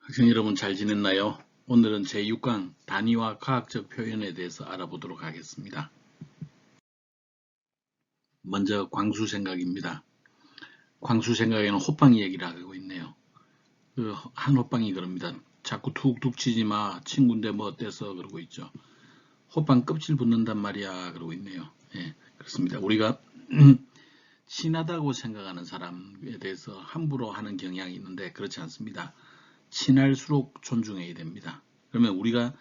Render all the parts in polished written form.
학생 여러분 잘 지냈나요? 오늘은 제6강 단위와 과학적 표현에 대해서 알아보도록 하겠습니다. 먼저 광수생각입니다. 광수생각에는 호빵이 얘기를 하고 있네요. 한 호빵이 그럽니다. 자꾸 툭툭 치지 마. 친구인데 뭐 어때서 그러고 있죠. 호빵 껍질 붙는단 말이야 그러고 있네요. 예, 그렇습니다. 우리가 친하다고 생각하는 사람에 대해서 함부로 하는 경향이 있는데 그렇지 않습니다. 친할수록 존중해야 됩니다. 그러면 우리가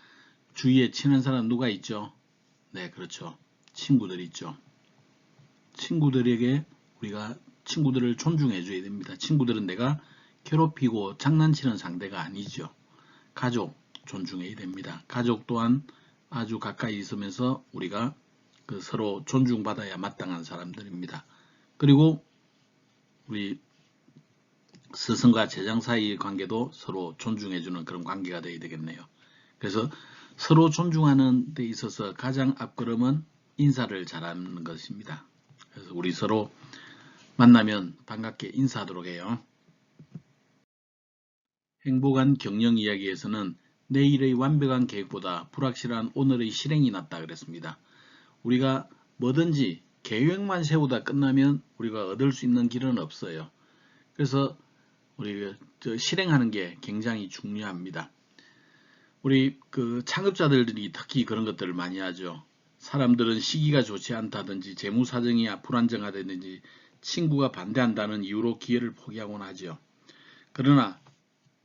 주위에 친한 사람 누가 있죠? 네, 그렇죠. 친구들 있죠. 친구들에게 우리가 친구들을 존중해 줘야 됩니다. 친구들은 내가 괴롭히고 장난치는 상대가 아니죠. 가족 존중해야 됩니다. 가족 또한 아주 가까이 있으면서 우리가 서로 존중받아야 마땅한 사람들입니다. 그리고 우리 스승과 제장 사이의 관계도 서로 존중해주는 그런 관계가 되어야 되겠네요. 그래서 서로 존중하는 데 있어서 가장 앞걸음은 인사를 잘하는 것입니다. 그래서 우리 서로 만나면 반갑게 인사하도록 해요. 행복한 경영 이야기에서는 내일의 완벽한 계획보다 불확실한 오늘의 실행이 낫다 그랬습니다. 우리가 뭐든지 계획만 세우다 끝나면 우리가 얻을 수 있는 길은 없어요. 그래서 우리 실행하는 게 굉장히 중요합니다. 우리 창업자들이 특히 그런 것들을 많이 하죠. 사람들은 시기가 좋지 않다든지 재무 사정이 불안정하다든지 친구가 반대한다는 이유로 기회를 포기하곤 하죠. 그러나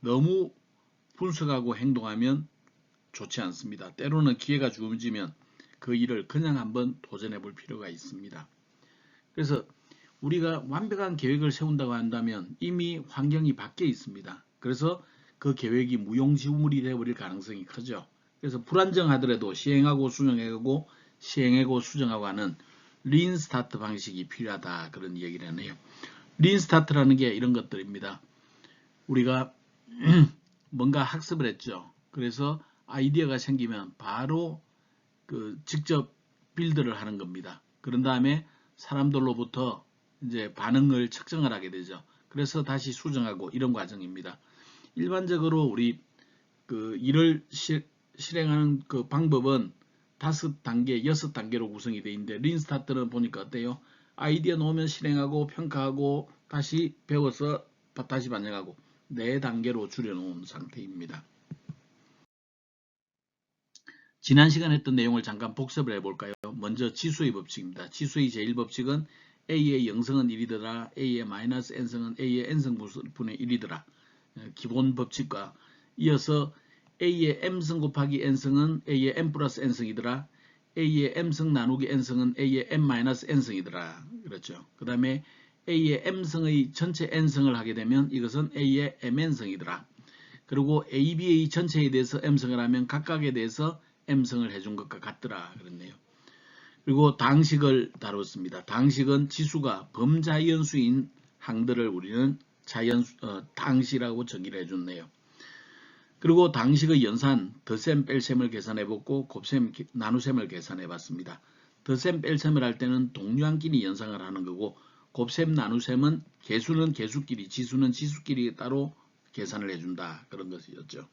너무 분석하고 행동하면 좋지 않습니다. 때로는 기회가 주어지면 그 일을 그냥 한번 도전해 볼 필요가 있습니다. 그래서 우리가 완벽한 계획을 세운다고 한다면 이미 환경이 바뀌어 있습니다. 그래서 그 계획이 무용지물이 되어버릴 가능성이 크죠. 그래서 불안정하더라도 시행하고 수정하고 시행하고 수정하고 하는 린 스타트 방식이 필요하다 그런 얘기를 하네요. 린 스타트라는 게 이런 것들입니다. 우리가 뭔가 학습을 했죠. 그래서 아이디어가 생기면 바로 직접 빌드를 하는 겁니다. 그런 다음에 사람들로부터 이제 반응을 측정을 하게 되죠. 그래서 다시 수정하고 이런 과정입니다. 일반적으로 우리 일을 실행하는 그 방법은 5단계, 6단계로 구성이 되어 있는데 린 스타트는 보니까 어때요? 아이디어 놓으면 실행하고 평가하고 다시 배워서 다시 반영하고 4단계로 줄여놓은 상태입니다. 지난 시간에 했던 내용을 잠깐 복습을 해볼까요? 먼저 지수의 법칙입니다. 지수의 제1법칙은 A의 0승은 1이더라. A의 마이너스 N승은 A의 N승분의 1이더라. 기본 법칙과 이어서 A의 M승 곱하기 N승은 A의 M 플러스 N승이더라. A의 M승 나누기 N승은 A의 M 마이너스 N승이더라. 그렇죠. 그 다음에 A의 M승의 전체 N승을 하게 되면 이것은 A의 MN승이더라. 그리고 AB의 전체에 대해서 M승을 하면 각각에 대해서 M승을 해준 것과 같더라 그랬네요. 그리고 당식을 다뤘습니다. 당식은 지수가 범자연수인 항들을 우리는 당식이라고 정의를 해줬네요. 그리고 당식의 연산, 덧셈, 뺄셈을 계산해봤고 곱셈, 나누셈을 계산해봤습니다. 덧셈, 뺄셈을 할 때는 동류항끼리 연상을 하는 거고 곱셈, 나누셈은 개수는 개수끼리, 지수는 지수끼리 따로 계산을 해준다. 그런 것이었죠.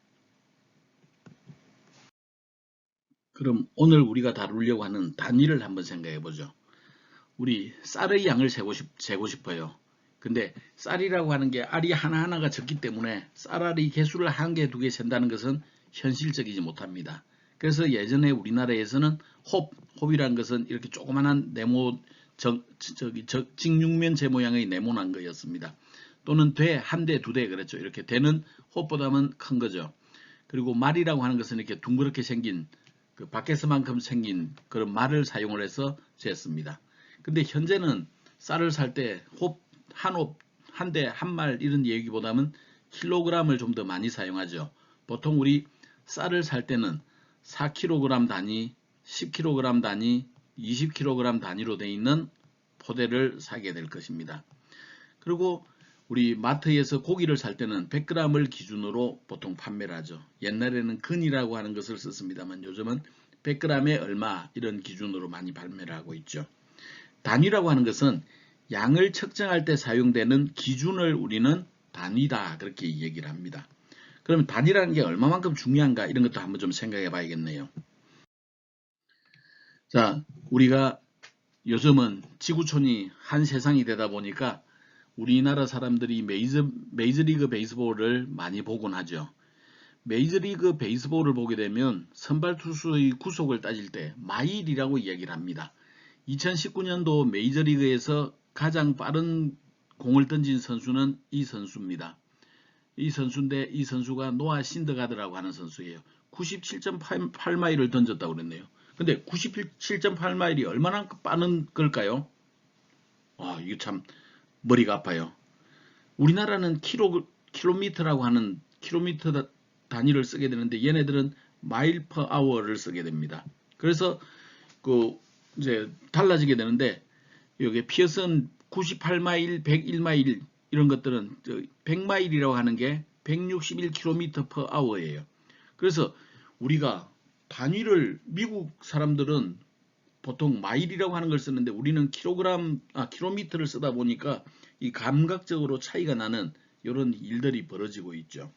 그럼 오늘 우리가 다루려고 하는 단위를 한번 생각해 보죠. 우리 쌀의 양을 재고 싶어요. 근데 쌀이라고 하는 게 알이 하나하나가 적기 때문에 쌀알이 개수를 1개, 2개 센다는 것은 현실적이지 못합니다. 그래서 예전에 우리나라에서는 홉이라는 것은 이렇게 조그만한 네모, 직육면 제 모양의 네모난 거였습니다. 또는 대, 1대, 2대 그랬죠. 이렇게 대는 홉보다는 큰 거죠. 그리고 말이라고 하는 것은 이렇게 둥그렇게 생긴 밖에서만큼 생긴 그런 말을 사용을 해서 쟀습니다. 근데 현재는 쌀을 살 때 한 대, 한 말 이런 얘기보다는 킬로그램을 좀 더 많이 사용하죠. 보통 우리 쌀을 살 때는 4kg 단위, 10kg 단위, 20kg 단위로 되어 있는 포대를 사게 될 것입니다. 그리고 우리 마트에서 고기를 살 때는 100g을 기준으로 보통 판매를 하죠. 옛날에는 근이라고 하는 것을 썼습니다만 요즘은 100g에 얼마 이런 기준으로 많이 판매를 하고 있죠. 단위라고 하는 것은 양을 측정할 때 사용되는 기준을 우리는 단위다 그렇게 얘기를 합니다. 그러면 단위라는 게 얼마만큼 중요한가 이런 것도 한번 좀 생각해 봐야겠네요. 자, 우리가 요즘은 지구촌이 한 세상이 되다 보니까 우리나라 사람들이 메이저리그 베이스볼을 많이 보곤 하죠. 메이저리그 베이스볼을 보게 되면 선발 투수의 구속을 따질 때 마일이라고 이야기를 합니다. 2019년도 메이저리그에서 가장 빠른 공을 던진 선수는 이 선수입니다. 이 선수인데 이 선수가 노아 신드가드라고 하는 선수예요. 97.8마일을 던졌다고 그랬네요. 근데 97.8마일이 얼마나 빠른 걸까요? 이거 참 머리가 아파요. 우리나라는 킬로미터라고 하는 킬로미터 단위를 쓰게 되는데 얘네들은 마일 퍼 아워를 쓰게 됩니다. 그래서 그 이제 달라지게 되는데 여기 피어슨 98마일, 101마일 이런 것들은 100마일이라고 하는 게 161km per hour예요. 그래서 우리가 단위를 미국 사람들은 보통 마일이라고 하는 걸 쓰는데 우리는 킬로미터를 쓰다 보니까 이 감각적으로 차이가 나는 이런 일들이 벌어지고 있죠.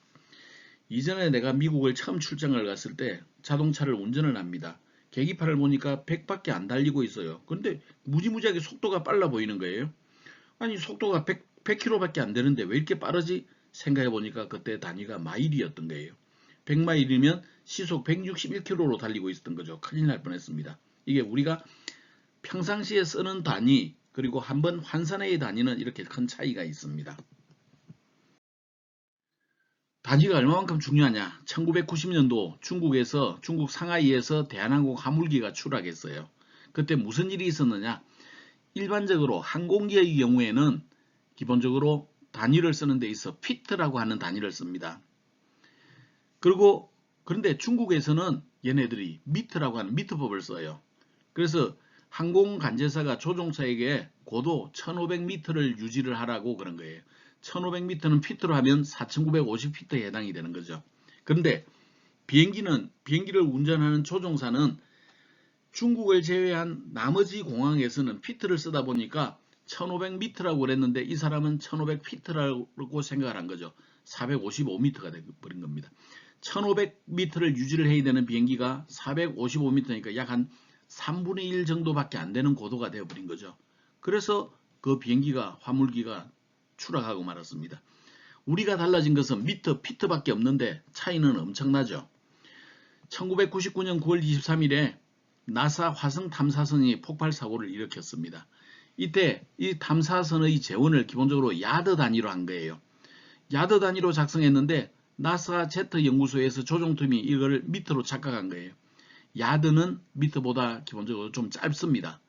이전에 내가 미국을 처음 출장을 갔을 때 자동차를 운전을 합니다. 계기판을 보니까 100밖에 안 달리고 있어요. 그런데 무지무지하게 속도가 빨라 보이는 거예요. 아니 속도가 100km밖에 안 되는데 왜 이렇게 빠르지? 생각해 보니까 그때 단위가 마일이었던 거예요. 100마일이면 시속 161km로 달리고 있었던 거죠. 큰일 날 뻔했습니다. 이게 우리가 평상시에 쓰는 단위 그리고 한번 환산의 단위는 이렇게 큰 차이가 있습니다. 단위가 얼마만큼 중요하냐? 1990년도 중국 상하이에서 대한항공 화물기가 추락했어요. 그때 무슨 일이 있었느냐? 일반적으로 항공기의 경우에는 기본적으로 단위를 쓰는 데 있어 피트라고 하는 단위를 씁니다. 그런데 중국에서는 얘네들이 미터라고 하는 미터법을 써요. 그래서 항공관제사가 조종사에게 고도 1500m를 유지를 하라고 그런 거예요. 1500m는 피트로 하면 4950피트에 해당이 되는 거죠. 그런데 비행기를 운전하는 조종사는 중국을 제외한 나머지 공항에서는 피트를 쓰다 보니까 1500m라고 그랬는데 이 사람은 1500피트라고 생각을 한 거죠. 455m가 되버린 겁니다. 1500m를 유지를 해야 되는 비행기가 455m니까 약 한 3분의 1 정도밖에 안 되는 고도가 되어버린 거죠. 그래서 그 화물기가 추락하고 말았습니다. 우리가 달라진 것은 피트밖에 없는데 차이는 엄청나죠. 1999년 9월 23일에 나사 화성 탐사선이 폭발 사고를 일으켰습니다. 이때 이 탐사선의 재원을 기본적으로 야드 단위로 한 거예요. 야드 단위로 작성했는데 나사 제트 연구소에서 조종팀이 이걸 미터로 착각한 거예요. 야드는 미터보다 기본적으로 좀 짧습니다.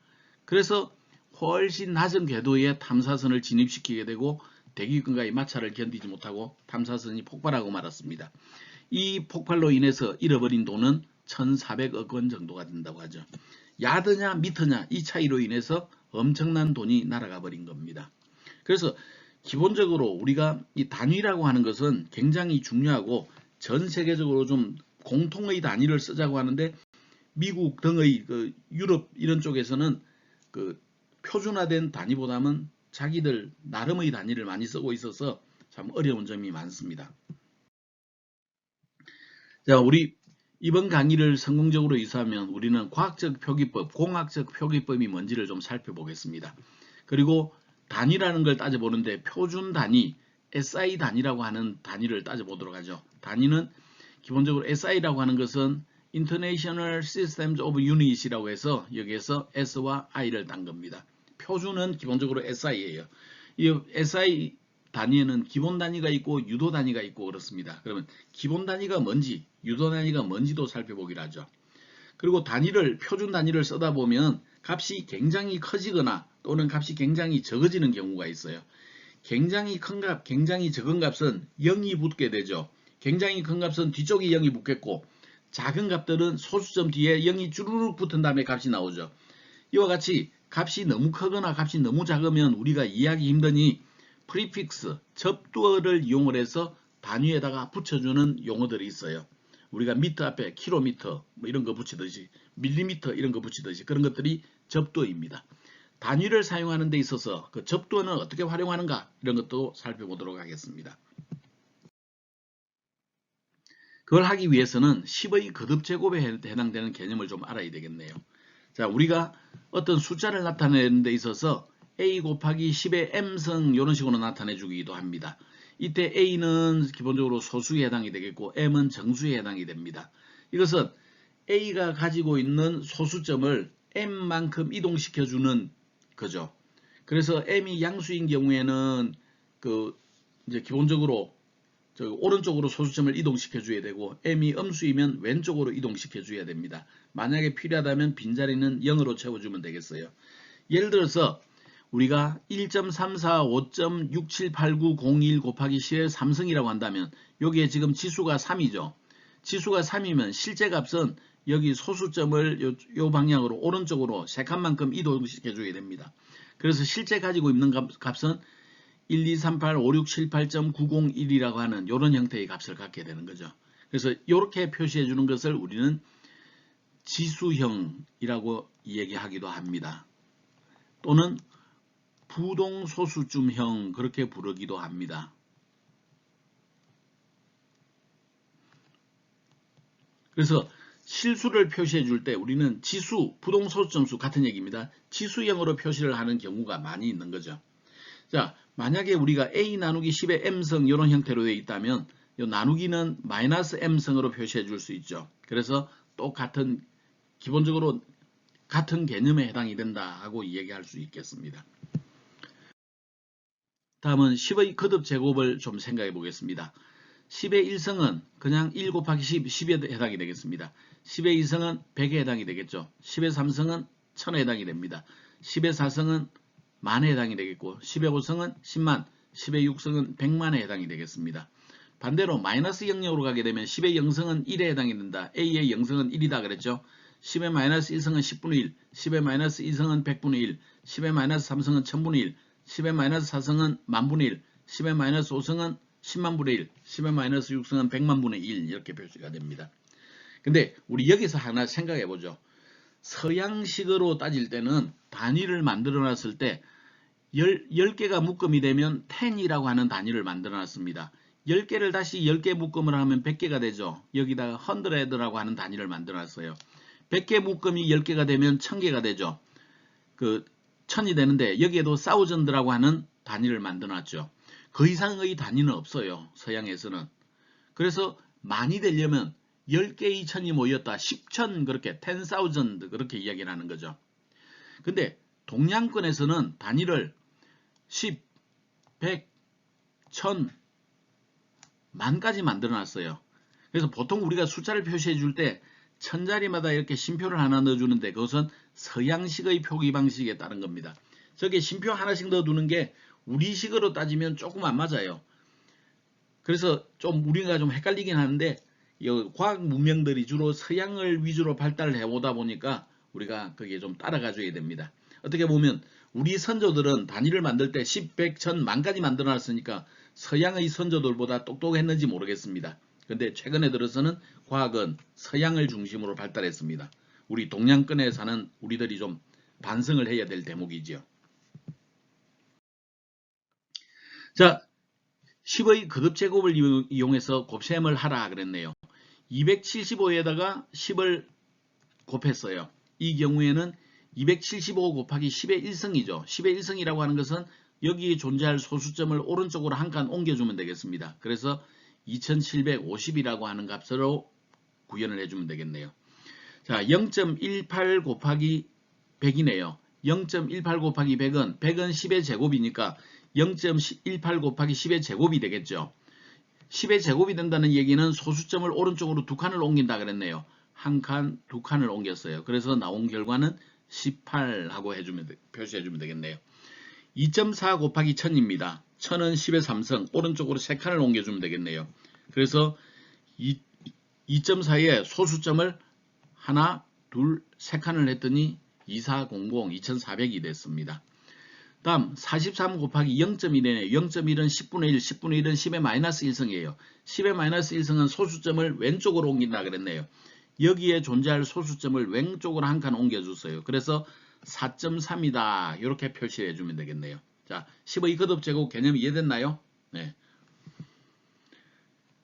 그래서 훨씬 낮은 궤도에 탐사선을 진입시키게 되고 대기근과의 마찰을 견디지 못하고 탐사선이 폭발하고 말았습니다. 이 폭발로 인해서 잃어버린 돈은 1,400억 원 정도가 된다고 하죠. 야드냐 미터냐 이 차이로 인해서 엄청난 돈이 날아가 버린 겁니다. 그래서 기본적으로 우리가 이 단위라고 하는 것은 굉장히 중요하고 전 세계적으로 좀 공통의 단위를 쓰자고 하는데 미국 등의 유럽 이런 쪽에서는 표준화된 단위보다는 자기들 나름의 단위를 많이 쓰고 있어서 참 어려운 점이 많습니다. 자, 우리 이번 강의를 성공적으로 이수하면 우리는 과학적 표기법, 공학적 표기법이 뭔지를 좀 살펴보겠습니다. 그리고 단위라는 걸 따져보는데 표준 단위, SI 단위라고 하는 단위를 따져보도록 하죠. 단위는 기본적으로 SI라고 하는 것은 International Systems of Unit이라고 해서 여기에서 S와 I를 딴 겁니다. 표준은 기본적으로 SI예요. 이 SI 단위에는 기본 단위가 있고 유도 단위가 있고 그렇습니다. 그러면 기본 단위가 뭔지, 유도 단위가 뭔지도 살펴보기로 하죠. 그리고 표준 단위를 쓰다 보면 값이 굉장히 커지거나 또는 값이 굉장히 적어지는 경우가 있어요. 굉장히 큰 값, 굉장히 적은 값은 0이 붙게 되죠. 굉장히 큰 값은 뒤쪽에 0이 붙겠고 작은 값들은 소수점 뒤에 0이 주르륵 붙은 다음에 값이 나오죠. 이와 같이 값이 너무 크거나 값이 너무 작으면 우리가 이해하기 힘드니 프리픽스, 접두어를 이용을 해서 단위에다가 붙여주는 용어들이 있어요. 우리가 미터 앞에 킬로미터 뭐 이런 거 붙이듯이 밀리미터 이런 거 붙이듯이 그런 것들이 접두어입니다. 단위를 사용하는 데 있어서 그 접두어는 어떻게 활용하는가 이런 것도 살펴보도록 하겠습니다. 그걸 하기 위해서는 10의 거듭제곱에 해당되는 개념을 좀 알아야 되겠네요. 자, 우리가 어떤 숫자를 나타내는 데 있어서 a 곱하기 10의 m승 이런 식으로 나타내 주기도 합니다. 이때 a는 기본적으로 소수에 해당이 되겠고 m은 정수에 해당이 됩니다. 이것은 a가 가지고 있는 소수점을 m만큼 이동시켜 주는 거죠. 그래서 m이 양수인 경우에는 이제 기본적으로 오른쪽으로 소수점을 이동시켜 줘야 되고 m이 음수이면 왼쪽으로 이동시켜 줘야 됩니다. 만약에 필요하다면 빈자리는 0으로 채워주면 되겠어요. 예를 들어서 우리가 1.34, 5.678901 곱하기 10의 3승이라고 한다면 여기에 지금 지수가 3이죠. 지수가 3이면 실제 값은 여기 소수점을 요 방향으로 오른쪽으로 3칸만큼 이동시켜 줘야 됩니다. 그래서 실제 가지고 있는 값은 1, 2, 3, 8, 5, 6, 7, 8.901이라고 하는 이런 형태의 값을 갖게 되는 거죠. 그래서 이렇게 표시해 주는 것을 우리는 지수형이라고 얘기하기도 합니다. 또는 부동소수점형 그렇게 부르기도 합니다. 그래서 실수를 표시해 줄 때 우리는 지수, 부동소수점수 같은 얘기입니다. 지수형으로 표시를 하는 경우가 많이 있는 거죠. 자, 만약에 우리가 a 나누기 10의 m승 이런 형태로 되어 있다면 이 나누기는 마이너스 m승으로 표시해 줄 수 있죠. 그래서 똑같은 기본적으로 같은 개념에 해당이 된다 하고 얘기할 수 있겠습니다. 다음은 10의 거듭 제곱을 좀 생각해 보겠습니다. 10의 1승은 그냥 1 곱하기 10, 10에 해당이 되겠습니다. 10의 2승은 100에 해당이 되겠죠. 10의 3승은 1000에 해당이 됩니다. 10의 4승은 만에 해당이 되겠고 10의 5승은 10만, 10의 6승은 100만에 해당이 되겠습니다. 반대로 마이너스 영역으로 가게 되면 10의 0승은 1에 해당이 된다. A의 0승은 1이다 그랬죠. 10의 마이너스 1승은 10분의 1, 10의 마이너스 2승은 100분의 1, 10의 마이너스 3승은 1000분의 1, 10의 마이너스 4승은 만분의 1, 10의 마이너스 5승은 10만분의 1, 10의 마이너스 6승은 100만분의 1 이렇게 표시가 됩니다. 근데 우리 여기서 하나 생각해 보죠. 서양식으로 따질 때는 단위를 만들어 놨을 때 10개가 묶음이 되면 10이라고 하는 단위를 만들어 놨습니다. 10개를 다시 10개 묶음을 하면 100개가 되죠. 여기다가 100라고 하는 단위를 만들어 놨어요. 100개 묶음이 10개가 되면 1000개가 되죠. 1000이 되는데 여기에도 사우전드라고 하는 단위를 만들어 놨죠. 그 이상의 단위는 없어요. 서양에서는. 그래서 많이 되려면 10개의 1000이 모였다. 10,000 그렇게 10,000 그렇게 이야기를 하는 거죠. 근데 동양권에서는 단위를 10, 100, 1000, 만까지 만들어 놨어요. 그래서 보통 우리가 숫자를 표시해 줄 때 1000자리마다 이렇게 심표를 하나 넣어주는데 그것은 서양식의 표기 방식에 따른 겁니다. 저게 심표 하나씩 넣어두는 게 우리식으로 따지면 조금 안 맞아요. 그래서 좀 우리가 좀 헷갈리긴 하는데 과학 문명들이 주로 서양을 위주로 발달을 해오다 보니까 우리가 거기에 좀 따라가줘야 됩니다. 어떻게 보면 우리 선조들은 단위를 만들 때 10, 100, 1000, 만까지 만들어놨으니까 서양의 선조들보다 똑똑했는지 모르겠습니다. 근데 최근에 들어서는 과학은 서양을 중심으로 발달했습니다. 우리 동양권에 사는 우리들이 좀 반성을 해야 될 대목이지요. 자, 10의 거듭제곱을 이용해서 곱셈을 하라 그랬네요. 275에다가 10을 곱했어요. 이 경우에는 275 곱하기 10의 1승이죠. 10의 1승이라고 하는 것은 여기에 존재할 소수점을 오른쪽으로 한 칸 옮겨주면 되겠습니다. 그래서 2750이라고 하는 값으로 구현을 해주면 되겠네요. 자, 0.18 곱하기 100이네요. 0.18 곱하기 100은 10의 제곱이니까 0.18 곱하기 10의 제곱이 되겠죠. 10의 제곱이 된다는 얘기는 소수점을 오른쪽으로 두 칸을 옮긴다 그랬네요. 한 칸, 두 칸을 옮겼어요. 그래서 나온 결과는 18하고 표시해주면 되겠네요. 2.4 곱하기 1000입니다. 1000은 10의 3승, 오른쪽으로 3칸을 옮겨주면 되겠네요. 그래서 2.4에 소수점을 하나, 둘, 3칸을 했더니 2400, 2400이 됐습니다. 다음 43 곱하기 0.1이네요. 0.1은 10분의 1, 10분의 1은 10의 마이너스 1승이에요. 10의 마이너스 1승은 소수점을 왼쪽으로 옮긴다 그랬네요. 여기에 존재할 소수점을 왼쪽으로 한 칸 옮겨줬어요. 그래서 4.3이다. 이렇게 표시해 주면 되겠네요. 자, 10의 거듭제곱 개념 이해됐나요? 네.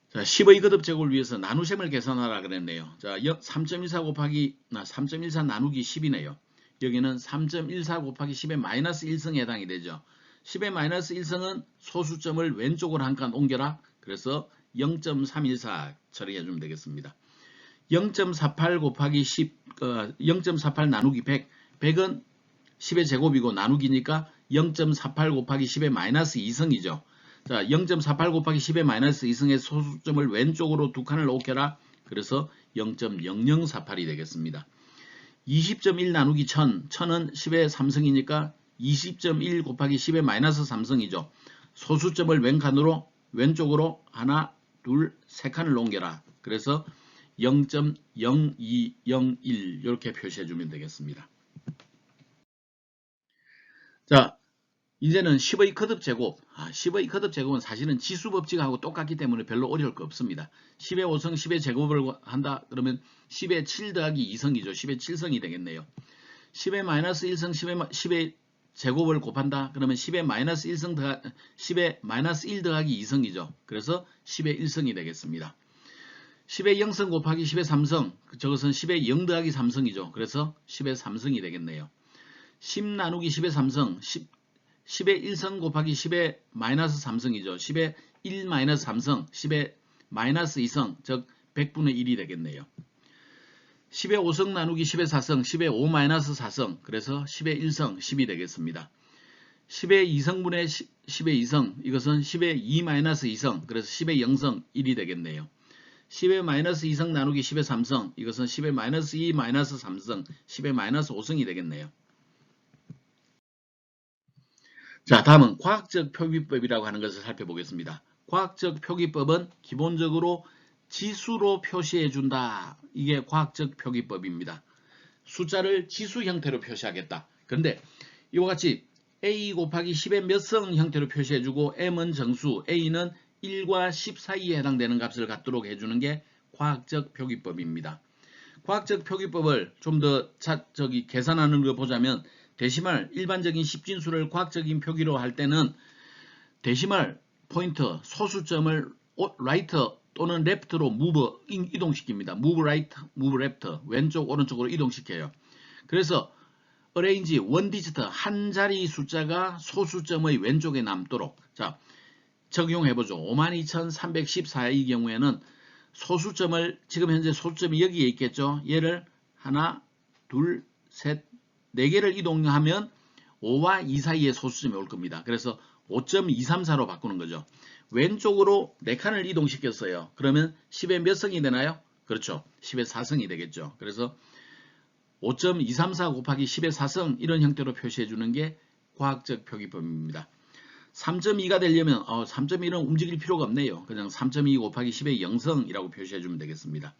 자, 10의 거듭 제곱을 위해서 나누셈을 계산하라 그랬네요. 자, 3.14 곱하기 3.14 나누기 10이네요. 여기는 3.14 곱하기 10의 마이너스 1성에 해당이 되죠. 10의 마이너스 1성은 소수점을 왼쪽으로 한 칸 옮겨라. 그래서 0.314 처리해 주면 되겠습니다. 0.48 곱하기 10, 0.48 나누기 100. 100은 10의 제곱이고 나누기니까 0.48 곱하기 10의 마이너스 2성이죠. 자, 0.48 곱하기 10의 마이너스 2성의 소수점을 왼쪽으로 두 칸을 옮겨라. 그래서 0.0048이 되겠습니다. 20.1 나누기 1000. 1000은 10의 3성이니까 20.1 곱하기 10의 마이너스 3성이죠. 소수점을 왼칸으로 왼쪽으로 하나, 둘, 세 칸을 옮겨라. 그래서 0.0201 이렇게 표시해 주면 되겠습니다. 자, 이제는 10의 거듭 제곱. 10의 거듭 제곱은 사실은 지수법칙하고 똑같기 때문에 별로 어려울 거 없습니다. 10의 5성 10의 제곱을 한다. 그러면 10의 7 더하기 2성이죠. 10의 7성이 되겠네요. 10의 마이너스 1성 10의 제곱을 곱한다. 그러면 10의 마이너스 1성 10의 마이너스 1 더하기 2성이죠. 그래서 10의 1성이 되겠습니다. 10의 0성 곱하기 10의 3성. 저것은 10의 0 더하기 3성이죠. 그래서 10의 3성이 되겠네요. 10 나누기 10의 3성. 10의 1성 곱하기 10의 마이너스 3성이죠. 10의 1 마이너스 3성. 10의 마이너스 2성. 즉 100분의 1이 되겠네요. 10의 5성 나누기 10의 4성. 10의 5 마이너스 4성. 그래서 10의 1성 10이 되겠습니다. 10의 2성분의 10의 2성. 이것은 10의 2 마이너스 2성. 그래서 10의 0성 1이 되겠네요. 10의 마이너스 2성 나누기 10의 3성. 이것은 10의 마이너스 2 마이너스 3성. 10의 마이너스 5성이 되겠네요. 자, 다음은 과학적 표기법이라고 하는 것을 살펴보겠습니다. 과학적 표기법은 기본적으로 지수로 표시해 준다. 이게 과학적 표기법입니다. 숫자를 지수 형태로 표시하겠다. 그런데 이와 같이 a 곱하기 10의 몇 성 형태로 표시해 주고 m은 정수, a는 1과 10 사이에 해당되는 값을 갖도록 해주는 게 과학적 표기법입니다. 과학적 표기법을 좀 더 계산하는 걸 보자면 데시멀, 일반적인 십진수를 과학적인 표기로 할 때는 데시멀 포인트, 소수점을 right 또는 left로 move, 이동시킵니다. move right, move left, 왼쪽, 오른쪽으로 이동시켜요. 그래서 arrange, one digit, 한 자리 숫자가 소수점의 왼쪽에 남도록. 자, 적용해보죠. 52,314의 경우에는 소수점을, 지금 현재 소수점이 여기에 있겠죠. 얘를 하나, 둘, 셋, 4개를 이동하면 5와 2 사이에 소수점이 올 겁니다. 그래서 5.234로 바꾸는 거죠. 왼쪽으로 4칸을 이동시켰어요. 그러면 10의 몇 성이 되나요? 그렇죠. 10의 4성이 되겠죠. 그래서 5.234 곱하기 10의 4성 이런 형태로 표시해 주는 게 과학적 표기법입니다. 3.2가 되려면 3.1은 움직일 필요가 없네요. 그냥 3.2 곱하기 10의 0성이라고 표시해 주면 되겠습니다.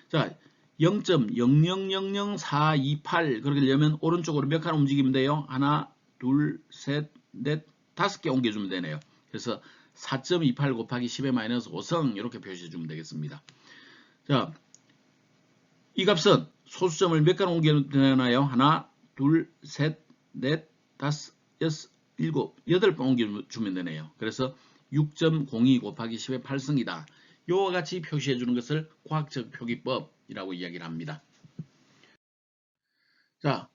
자, 0.0000428 그렇게 되려면 오른쪽으로 몇 칸 움직이면 돼요? 하나, 둘, 셋, 넷, 5개 옮겨주면 되네요. 그래서 4.28 곱하기 10의 마이너스 5성 이렇게 표시해 주면 되겠습니다. 자, 이 값은 소수점을 몇 칸 옮기면 되나요? 하나, 둘, 셋, 넷, 5, 6, 7, 8번 옮겨주면 되네요. 그래서 6.02 곱하기 10의 8성이다. 이와 같이 표시해 주는 것을 과학적 표기법이라고 이야기를 합니다. 자,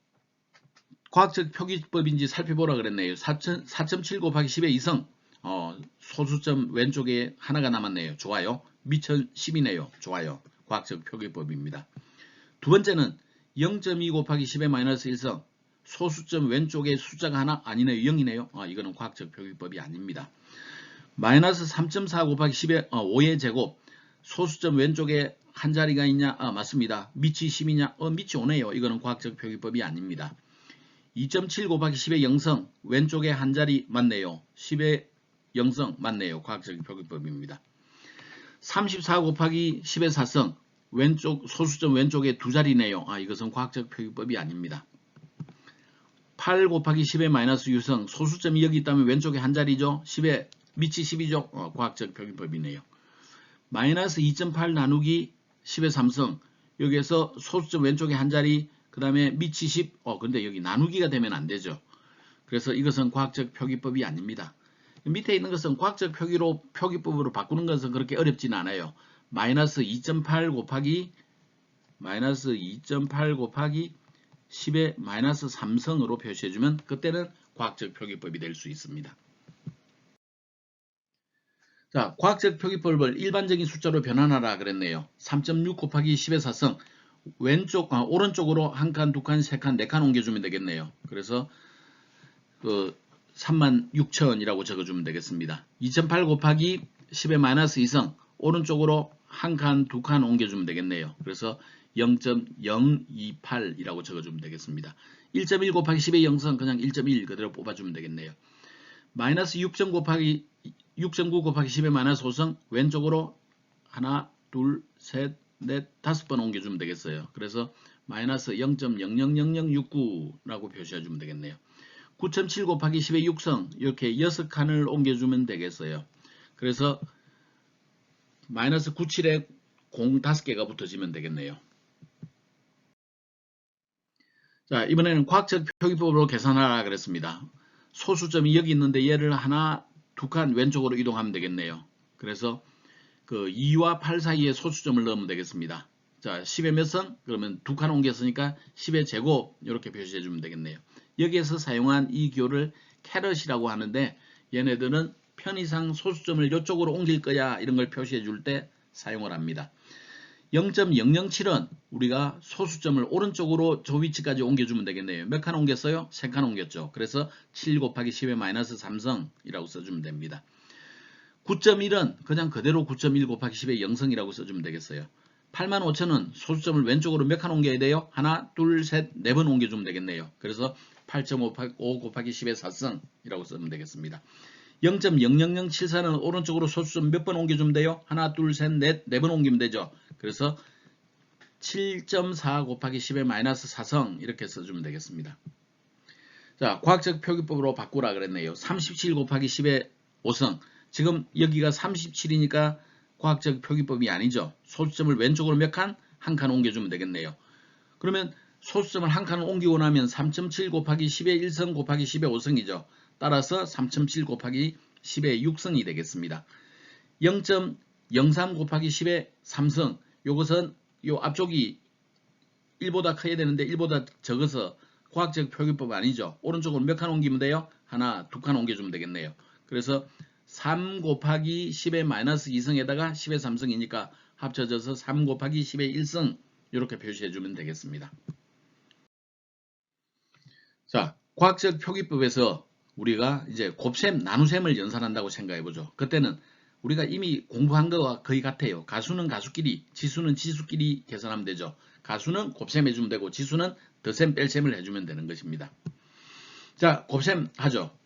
과학적 표기법인지 살펴보라 그랬네요. 4.7 곱하기 10의 2성. 소수점 왼쪽에 하나가 남았네요. 좋아요. 미천 10이네요. 좋아요. 과학적 표기법입니다. 두 번째는 0.2 곱하기 10의 마이너스 1성. 소수점 왼쪽에 숫자가 하나 아니네요. 0이네요. 이거는 과학적 표기법이 아닙니다. 마이너스 3.4 곱하기 10의 5의 제곱. 소수점 왼쪽에 한 자리가 있냐? 맞습니다. 밑이 10이냐? 밑이 5네요. 이거는 과학적 표기법이 아닙니다. 2.7 곱하기 10의 0성. 왼쪽에 한 자리 맞네요. 10의 0성 맞네요. 과학적 표기법입니다. 34 곱하기 10의 4성. 왼쪽 소수점 왼쪽에 두 자리네요. 이것은 과학적 표기법이 아닙니다. 8 곱하기 10의 마이너스 6성. 소수점이 여기 있다면 왼쪽에 한 자리죠. 10의 밑이 10이죠. 과학적 표기법이네요. 마이너스 2.8 나누기 10의 3성. 여기에서 소수점 왼쪽에 한 자리, 그 다음에 밑이 10. 근데 여기 나누기가 되면 안 되죠. 그래서 이것은 과학적 표기법이 아닙니다. 밑에 있는 것은 과학적 표기법으로 바꾸는 것은 그렇게 어렵지는 않아요. 마이너스 2.8 곱하기 10의 마이너스 3성으로 표시해주면 그때는 과학적 표기법이 될 수 있습니다. 자, 과학적 표기법을 일반적인 숫자로 변환하라 그랬네요. 3.6 곱하기 10의 4성 오른쪽으로 한 칸, 두 칸, 세 칸, 네 칸 옮겨주면 되겠네요. 그래서 36,000이라고 적어주면 되겠습니다. 2.8 곱하기 10의 마이너스 2성 오른쪽으로 한 칸, 두 칸 옮겨주면 되겠네요. 그래서 0.028이라고 적어주면 되겠습니다. 1.1 곱하기 10의 0성 그냥 1.1 그대로 뽑아주면 되겠네요. 마이너스 6.9 곱하기 10의 마이너스 5성 왼쪽으로 하나, 둘, 셋, 넷, 5번 옮겨주면 되겠어요. 그래서 마이너스 0.000069라고 표시해주면 되겠네요. 9.7 곱하기 10의 6성 이렇게 6칸을 옮겨주면 되겠어요. 그래서 마이너스 97에 5개가 붙어지면 되겠네요. 자, 이번에는 과학적 표기법으로 계산하라 그랬습니다. 소수점이 여기 있는데 얘를 하나, 두 칸 왼쪽으로 이동하면 되겠네요. 그래서 그 2와 8 사이에 소수점을 넣으면 되겠습니다. 자, 10의 몇 성? 그러면 두 칸 옮겼으니까 10의 제곱 이렇게 표시해 주면 되겠네요. 여기에서 사용한 이 기호를 캐럿이라고 하는데 얘네들은 편의상 소수점을 이쪽으로 옮길 거야 이런 걸 표시해 줄 때 사용을 합니다. 0.007은 우리가 소수점을 오른쪽으로 저 위치까지 옮겨주면 되겠네요. 몇 칸 옮겼어요? 3칸 옮겼죠. 그래서 7 곱하기 10의 마이너스 3성이라고 써주면 됩니다. 9.1은 그냥 그대로 9.1 곱하기 10의 0성이라고 써주면 되겠어요. 85,000은 소수점을 왼쪽으로 몇 칸 옮겨야 돼요? 하나, 둘, 셋, 네 번 옮겨주면 되겠네요. 그래서 8.5 곱하기 10의 4성이라고 쓰면 되겠습니다. 0.00074는 오른쪽으로 소수점 몇 번 옮겨주면 돼요? 하나, 둘, 셋, 넷, 네 번 옮기면 되죠. 그래서 7.4 곱하기 10의 마이너스 4성 이렇게 써주면 되겠습니다. 자, 과학적 표기법으로 바꾸라 그랬네요. 37 곱하기 10의 5성 지금 여기가 37이니까 과학적 표기법이 아니죠. 소수점을 왼쪽으로 몇 칸? 한 칸 옮겨주면 되겠네요. 그러면 소수점을 한 칸 옮기고 나면 3.7 곱하기 10의 1성 곱하기 10의 5성이죠. 따라서 3.7 곱하기 10의 6성이 되겠습니다. 0.03 곱하기 10의 3성 이것은 요 앞쪽이 1보다 커야 되는데 1보다 적어서 과학적 표기법 아니죠. 오른쪽으로 몇 칸 옮기면 돼요? 하나, 두 칸 옮겨주면 되겠네요. 그래서 3 곱하기 10의 마이너스 2성에다가 10의 3성이니까 합쳐져서 3 곱하기 10의 1성 이렇게 표시해주면 되겠습니다. 자, 과학적 표기법에서 우리가 이제 곱셈, 나눗셈을 연산한다고 생각해보죠. 그때는 우리가 이미 공부한 거와 거의 같아요. 가수는 가수끼리, 지수는 지수끼리 계산하면 되죠. 가수는 곱셈해주면 되고 지수는 덧셈, 뺄셈을 해주면 되는 것입니다. 자, 곱셈 하죠.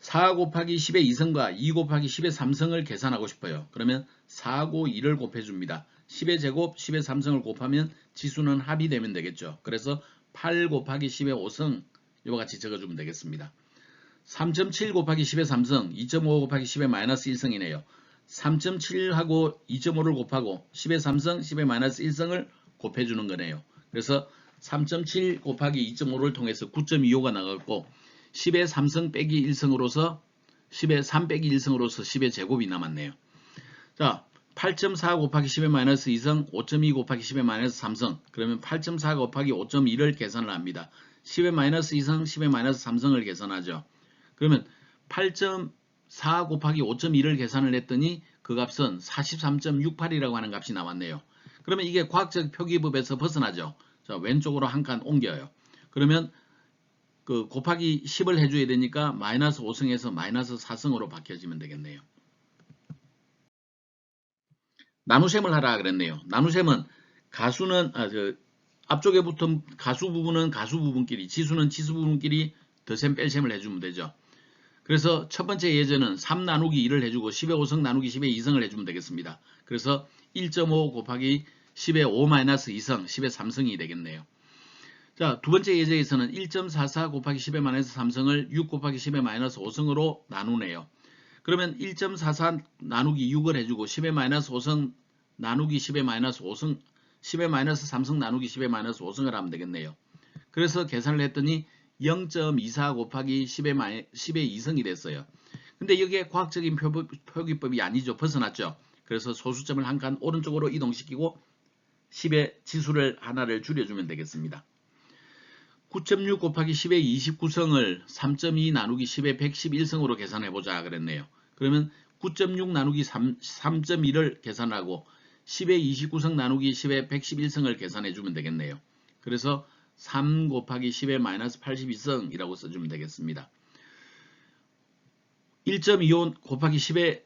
4 곱하기 10의 2성과 2 곱하기 10의 3성을 계산하고 싶어요. 그러면 4고 2를 곱해줍니다. 10의 제곱, 10의 3성을 곱하면 지수는 합이 되면 되겠죠. 그래서 8 곱하기 10의 5성 이와 같이 적어주면 되겠습니다. 3.7 곱하기 10의 3성, 2.5 곱하기 10의 마이너스 1성이네요. 3.7하고 2.5를 곱하고 10의 3성, 10의 마이너스 1성을 곱해주는 거네요. 그래서 3.7 곱하기 2.5를 통해서 9.25가 나갔고 10의 3성 빼기 1성으로서 10의 3 빼기 1성으로서 10의 제곱이 남았네요. 자, 8.4 곱하기 10의 마이너스 2성, 5.2 곱하기 10의 마이너스 3성 그러면 8.4 곱하기 5.2를 계산을 합니다. 10의 마이너스 2성, 10의 마이너스 3성을 계산하죠. 그러면 8.4 곱하기 5.2를 계산을 했더니 그 값은 43.68이라고 하는 값이 나왔네요. 그러면 이게 과학적 표기법에서 벗어나죠. 자, 왼쪽으로 한 칸 옮겨요. 그러면 그 곱하기 10을 해줘야 되니까 마이너스 5성에서 마이너스 4성으로 바뀌어지면 되겠네요. 나눗셈을 하라 그랬네요. 나눗셈은 가수는 앞쪽에 붙은 가수 부분은 가수 부분끼리, 지수는 지수 부분끼리 덧셈 뺄셈을 해주면 되죠. 그래서 첫 번째 예제는 3 나누기 2를 해주고 10의 5성 나누기 10의 2성을 해주면 되겠습니다. 그래서 1.5 곱하기 10의 5 마이너스 2성, 10의 3성이 되겠네요. 자, 두 번째 예제에서는 1.44 곱하기 10의 마이너스 3성을 6 곱하기 10의 마이너스 5성으로 나누네요. 그러면 1.44 나누기 6을 해주고 10의 마이너스 5성 나누기 10의 마이너스 5성 10의 마이너스 3성 나누기 10의 마이너스 5성을 하면 되겠네요. 그래서 계산을 했더니 0.24 곱하기 10의 2성이 됐어요. 근데 여기에 과학적인 표기법이 아니죠. 벗어났죠. 그래서 소수점을 한 칸 오른쪽으로 이동시키고 10의 지수를 하나를 줄여주면 되겠습니다. 9.6 곱하기 10의 29성을 3.2 나누기 10의 111성으로 계산해보자 그랬네요. 그러면 9.6 나누기 3.2를 계산하고 10의 29성 나누기 10의 111성을 계산해주면 되겠네요. 그래서 3 곱하기 10의 마이너스 82성이라고 써주면 되겠습니다. 1.25 곱하기 10의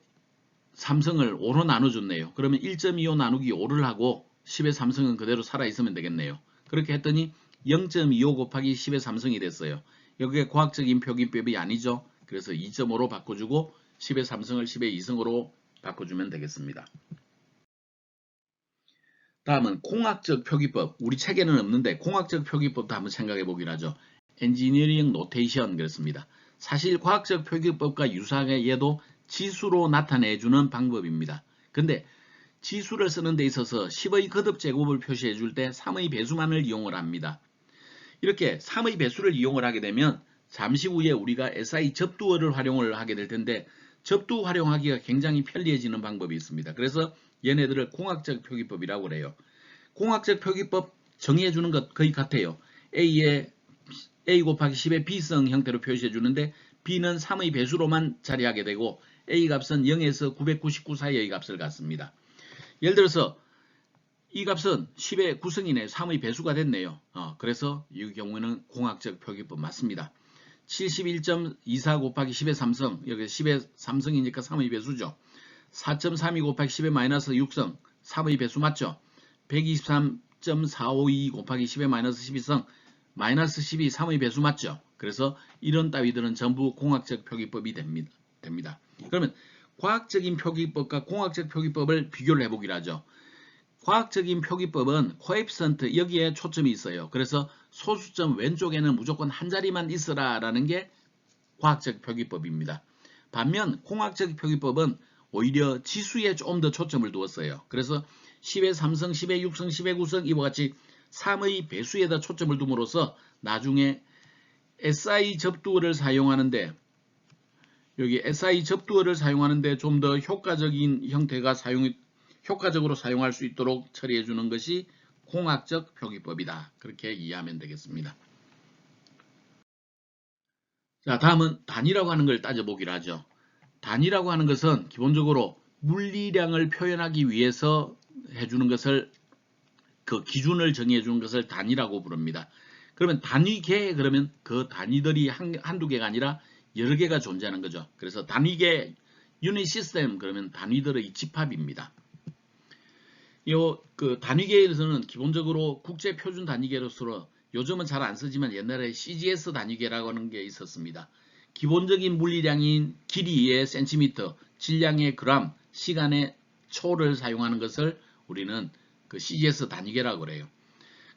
3성을 5로 나눠줬네요. 그러면 1.25 나누기 5를 하고 10의 3성은 그대로 살아있으면 되겠네요. 그렇게 했더니 0.25 곱하기 10의 3성이 됐어요. 여기에 과학적인 표기법이 아니죠. 그래서 2.5로 바꿔주고 10의 3성을 10의 2성으로 바꿔주면 되겠습니다. 다음은 공학적 표기법. 우리 책에는 없는데 공학적 표기법도 한번 생각해 보기로 하죠. 엔지니어링 노테이션 그렇습니다. 사실 과학적 표기법과 유사하게 얘도 지수로 나타내주는 방법입니다. 근데 지수를 쓰는 데 있어서 10의 거듭 제곱을 표시해 줄 때 3의 배수만을 이용을 합니다. 이렇게 3의 배수를 이용을 하게 되면 잠시 후에 우리가 SI 접두어를 활용을 하게 될 텐데 접두 활용하기가 굉장히 편리해지는 방법이 있습니다. 그래서 얘네들을 공학적 표기법이라고 그래요. 공학적 표기법 정의해 주는 것 거의 같아요. A 곱하기 10의 B성 형태로 표시해 주는데 B는 3의 배수로만 자리하게 되고 A 값은 0에서 999 사이의 값을 갖습니다. 예를 들어서 이 값은 10의 9성이네. 3의 배수가 됐네요. 그래서 이 경우에는 공학적 표기법 맞습니다. 71.24 곱하기 10의 3성, 여기 10의 3성이니까 3의 배수죠. 4.32 곱하기 10의 마이너스 6성, 3의 배수 맞죠? 123.452 곱하기 10의 마이너스 12성, 마이너스 12, 3의 배수 맞죠? 그래서 이런 따위들은 전부 공학적 표기법이 됩니다. 그러면 과학적인 표기법과 공학적 표기법을 비교를 해보기로 하죠. 과학적인 표기법은 코에피션트 여기에 초점이 있어요. 그래서 소수점 왼쪽에는 무조건 한 자리만 있으라 라는 게 과학적 표기법입니다. 반면 공학적 표기법은 오히려 지수에 좀 더 초점을 두었어요. 그래서 10의 3성, 10의 6성, 10의 9성 이와 같이 3의 배수에다 초점을 둠으로써 나중에 SI 접두어를 사용하는데 여기 SI 접두어를 사용하는데 좀 더 효과적인 형태가 효과적으로 사용할 수 있도록 처리해 주는 것이 공학적 표기법이다. 그렇게 이해하면 되겠습니다. 자, 다음은 단위라고 하는 걸 따져보기로 하죠. 단위라고 하는 것은 기본적으로 물리량을 표현하기 위해서 해주는 것을 그 기준을 정해 주는 것을 단위라고 부릅니다. 그러면 단위계 그러면 그 단위들이 한두 개가 아니라 여러 개가 존재하는 거죠. 그래서 단위계 유닛 시스템 그러면 단위들의 집합입니다. 그 단위계에서는 기본적으로 국제 표준 단위계로서 요즘은 잘 안 쓰지만 옛날에 CGS 단위계라고 하는 게 있었습니다. 기본적인 물리량인 길이의 센티미터, 질량의 그램, 시간의 초를 사용하는 것을 우리는 그 CGS 단위계라고 그래요.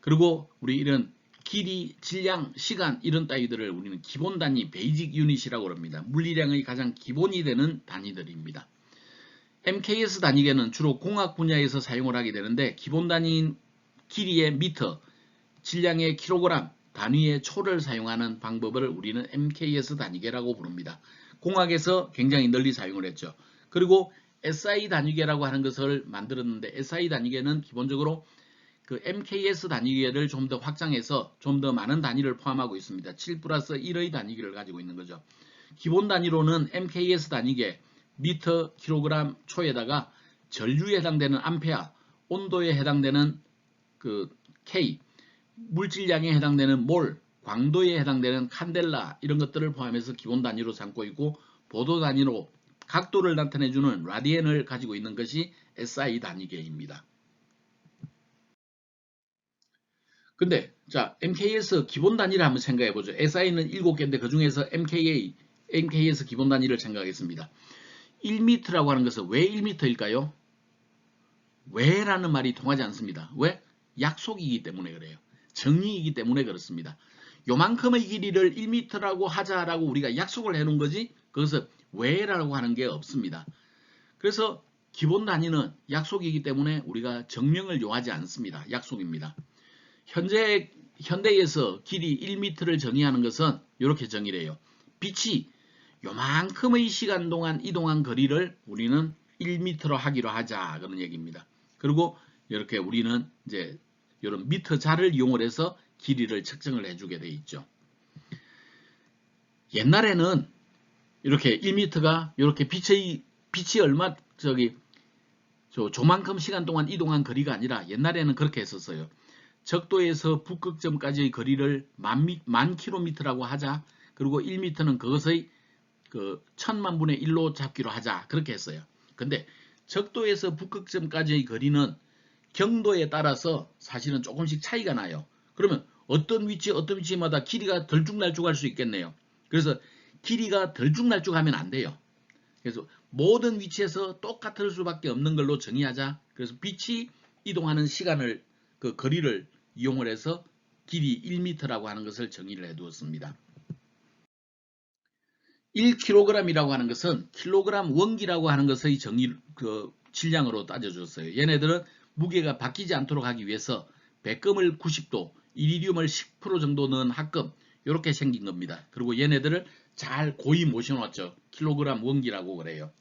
그리고 우리 이런 길이, 질량, 시간 이런 따위들을 우리는 기본 단위, 베이직 유닛이라고 합니다. 물리량의 가장 기본이 되는 단위들입니다. MKS 단위계는 주로 공학 분야에서 사용을 하게 되는데 기본 단위인 길이의 미터, 질량의 킬로그램, 단위의 초를 사용하는 방법을 우리는 MKS 단위계라고 부릅니다. 공학에서 굉장히 널리 사용을 했죠. 그리고 SI 단위계라고 하는 것을 만들었는데 SI 단위계는 기본적으로 그 MKS 단위계를 좀 더 확장해서 좀 더 많은 단위를 포함하고 있습니다. 7 플러스 1의 단위계를 가지고 있는 거죠. 기본 단위로는 MKS 단위계, 미터, 킬로그램, 초에다가 전류에 해당되는 암페어, 온도에 해당되는 그 K, 물질량에 해당되는 몰, 광도에 해당되는 칸델라 이런 것들을 포함해서 기본 단위로 삼고 있고 보도 단위로 각도를 나타내주는 라디엔을 가지고 있는 것이 SI 단위계입니다. 근데 자 MKS 기본 단위를 한번 생각해 보죠. SI는 7개인데 그 중에서 MKS 기본 단위를 생각하겠습니다. 1m라고 하는 것은 왜 1m일까요? 왜라는 말이 통하지 않습니다. 왜? 약속이기 때문에 그래요. 정의이기 때문에 그렇습니다. 요만큼의 길이를 1m라고 하자라고 우리가 약속을 해놓은 거지 그것을 왜라고 하는 게 없습니다. 그래서 기본 단위는 약속이기 때문에 우리가 정명을 요하지 않습니다. 약속입니다. 현대에서 길이 1m를 정의하는 것은 이렇게 정의를 해요. 빛이 요만큼의 시간 동안 이동한 거리를 우리는 1m로 하기로 하자 그런 얘기입니다. 그리고 이렇게 우리는 이제 이런 미터 자를 이용을 해서 길이를 측정을 해주게 돼 있죠. 옛날에는 이렇게 1m가 이렇게 빛이 얼마 조만큼 시간 동안 이동한 거리가 아니라 옛날에는 그렇게 했었어요. 적도에서 북극점까지의 거리를 만 킬로미터라고 하자. 그리고 1m는 그것의 그 1000만 분의 1로 잡기로 하자. 그렇게 했어요. 근데 적도에서 북극점까지의 거리는 경도에 따라서 사실은 조금씩 차이가 나요. 그러면 어떤 위치마다 길이가 들쭉날쭉할 수 있겠네요. 그래서 길이가 들쭉날쭉하면 안 돼요. 그래서 모든 위치에서 똑같을 수밖에 없는 걸로 정의하자. 그래서 빛이 이동하는 시간을 그 거리를 이용을 해서 길이 1m라고 하는 것을 정의를 해두었습니다. 1kg이라고 하는 것은 킬로그램 원기라고 하는 것의 질량으로 따져줬어요. 얘네들은 무게가 바뀌지 않도록 하기 위해서 백금을 90도, 이리듐을 10% 정도 넣은 합금 이렇게 생긴 겁니다. 그리고 얘네들을 잘 고이 모셔놨죠. 킬로그램 원기라고 그래요.